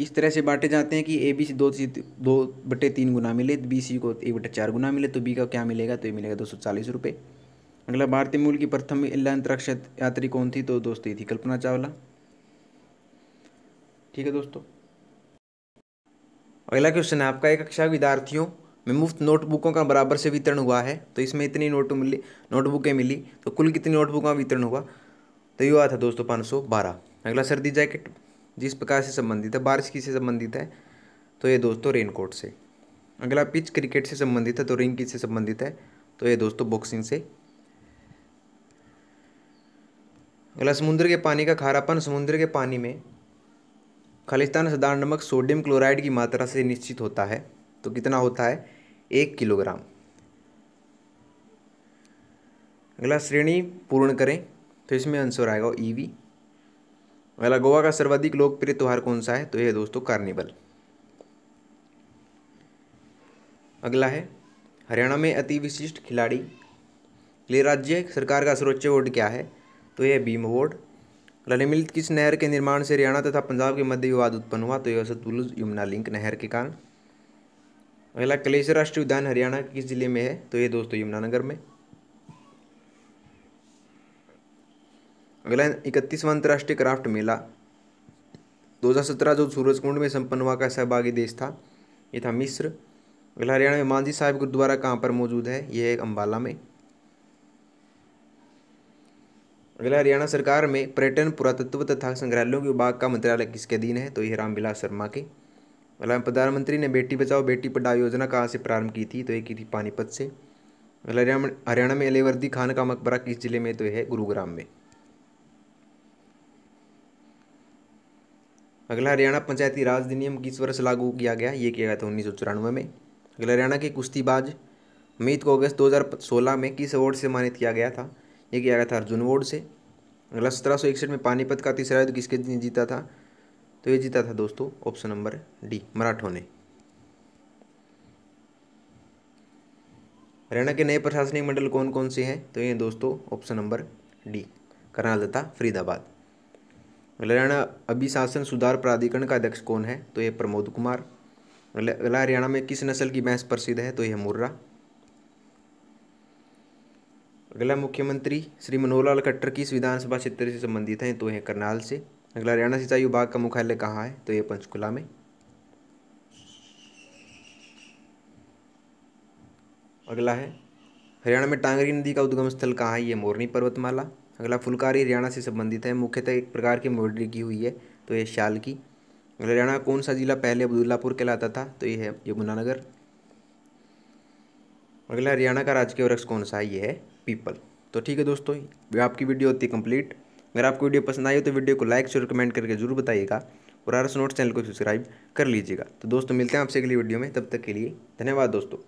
इस तरह से बांटे जाते हैं कि ABC 2/3 गुना मिले, BC को 1/4 गुना मिले, तो B का क्या मिलेगा? तो ये मिलेगा 240 रुपये। अगला भारतीय मूल की प्रथम महिला अंतरिक्ष यात्री कौन थी? तो दोस्तों ये थी कल्पना चावला। ठीक है दोस्तों, अगला क्वेश्चन है आपका, एक कक्षा विद्यार्थियों में मुफ्त नोटबुकों का बराबर से वितरण हुआ है, तो इसमें इतनी नोटबुकें मिली, तो कुल कितनी नोटबुक का वितरण हुआ? तो ये हुआ था दोस्तों 512। अगला सर्दी जैकेट जिस प्रकार से संबंधित है, बारिश किससे संबंधित है? तो ये दोस्तों रेनकोट से। अगला पिच क्रिकेट से संबंधित है, तो रिंग किससे संबंधित है? तो ये दोस्तों बॉक्सिंग से। अगला समुद्र के पानी का खारापन समुद्र के पानी में खालिस्तान साधारण नमक सोडियम क्लोराइड की मात्रा से निश्चित होता है, तो कितना होता है? 1 किलोग्राम। अगला श्रेणी पूर्ण करें, तो इसमें आंसर आएगा EV। अगला गोवा का सर्वाधिक लोकप्रिय त्यौहार कौन सा है? तो यह दोस्तों कार्निवल। अगला है हरियाणा में अति विशिष्ट खिलाड़ी के लिए राज्य सरकार का सर्वोच्च अवार्ड क्या है? तो यह भीम अवार्ड। निम्नलिखित किस नहर के निर्माण से हरियाणा तथा पंजाब के मध्य विवाद उत्पन्न हुआ? तो यह सतलुज यमुना लिंक नहर के कारण। अगला कलेश्वर राष्ट्रीय उद्यान हरियाणा के किस जिले में है? तो ये दोस्तों यमुनानगर में। अगला 31वां अंतर्राष्ट्रीय क्राफ्ट मेला 2017 जो सूरजकुंड में संपन्न हुआ का सहभागी देश था? ये था मिस्र। अगला हरियाणा में मांझी साहिब गुरुद्वारा कहाँ पर मौजूद है? यह है अम्बाला में। अगला हरियाणा सरकार में पर्यटन पुरातत्व तथा संग्रहालयों के विभाग का मंत्रालय किसके अधीन है? तो यह रामविलास शर्मा के। अगला प्रधानमंत्री ने बेटी बचाओ बेटी पढ़ाओ योजना कहाँ से प्रारंभ की थी? तो ये की थी पानीपत से। अगला हरियाणा में अलीवर्दी खान का मकबरा किस जिले में? तो यह है गुरुग्राम में। अगला हरियाणा पंचायती राज अधिनियम किस वर्ष लागू किया गया? ये किया गया था 1994 में। अगला हरियाणा के कुश्तीबाज अमित को अगस्त 2016 में किस अवार्ड से सम्मानित किया गया था? ये किया गया था अर्जुन अवार्ड से। अगला 1761 में पानीपत का तीसरा युद्ध किसके जीता था? तो ये जीता था दोस्तों ऑप्शन नंबर डी, मराठों ने। हरियाणा के नए प्रशासनिक मंडल कौन कौन से हैं? तो ये दोस्तों ऑप्शन नंबर डी, करनाल तथा फरीदाबाद। हरियाणा अभिशासन सुधार प्राधिकरण का अध्यक्ष कौन है? तो ये प्रमोद कुमार। अगला हरियाणा में किस नस्ल की भैंस प्रसिद्ध है? तो यह मुर्रा। अगला मुख्यमंत्री श्री मनोहर लाल खट्टर किस विधानसभा क्षेत्र से संबंधित हैं? तो यह करनाल से। अगला हरियाणा सिंचाई विभाग का मुख्यालय कहाँ है? तो यह पंचकुला में। अगला है हरियाणा में टांगरी नदी का उद्गम स्थल कहाँ है? ये मोरनी पर्वतमाला। अगला फुलकारी हरियाणा से संबंधित है, मुख्यतः एक प्रकार की एम्ब्रॉयडरी की हुई है, तो ये शाल की। हरियाणा कौन सा जिला पहले अब्दुल्लापुर कहलाता था? तो ये है यमुनानगर। अगला हरियाणा का राजकीय वृक्ष कौन सा है? ये है पीपल। तो ठीक है दोस्तों, ये आपकी वीडियो होती है कंप्लीट। अगर आपको वीडियो पसंद आई हो तो वीडियो को लाइक शेयर कमेंट करके जरूर बताइएगा और आरएस नोट्स चैनल को सब्सक्राइब कर लीजिएगा। तो दोस्तों मिलते हैं आपसे अगली वीडियो में, तब तक के लिए धन्यवाद दोस्तों।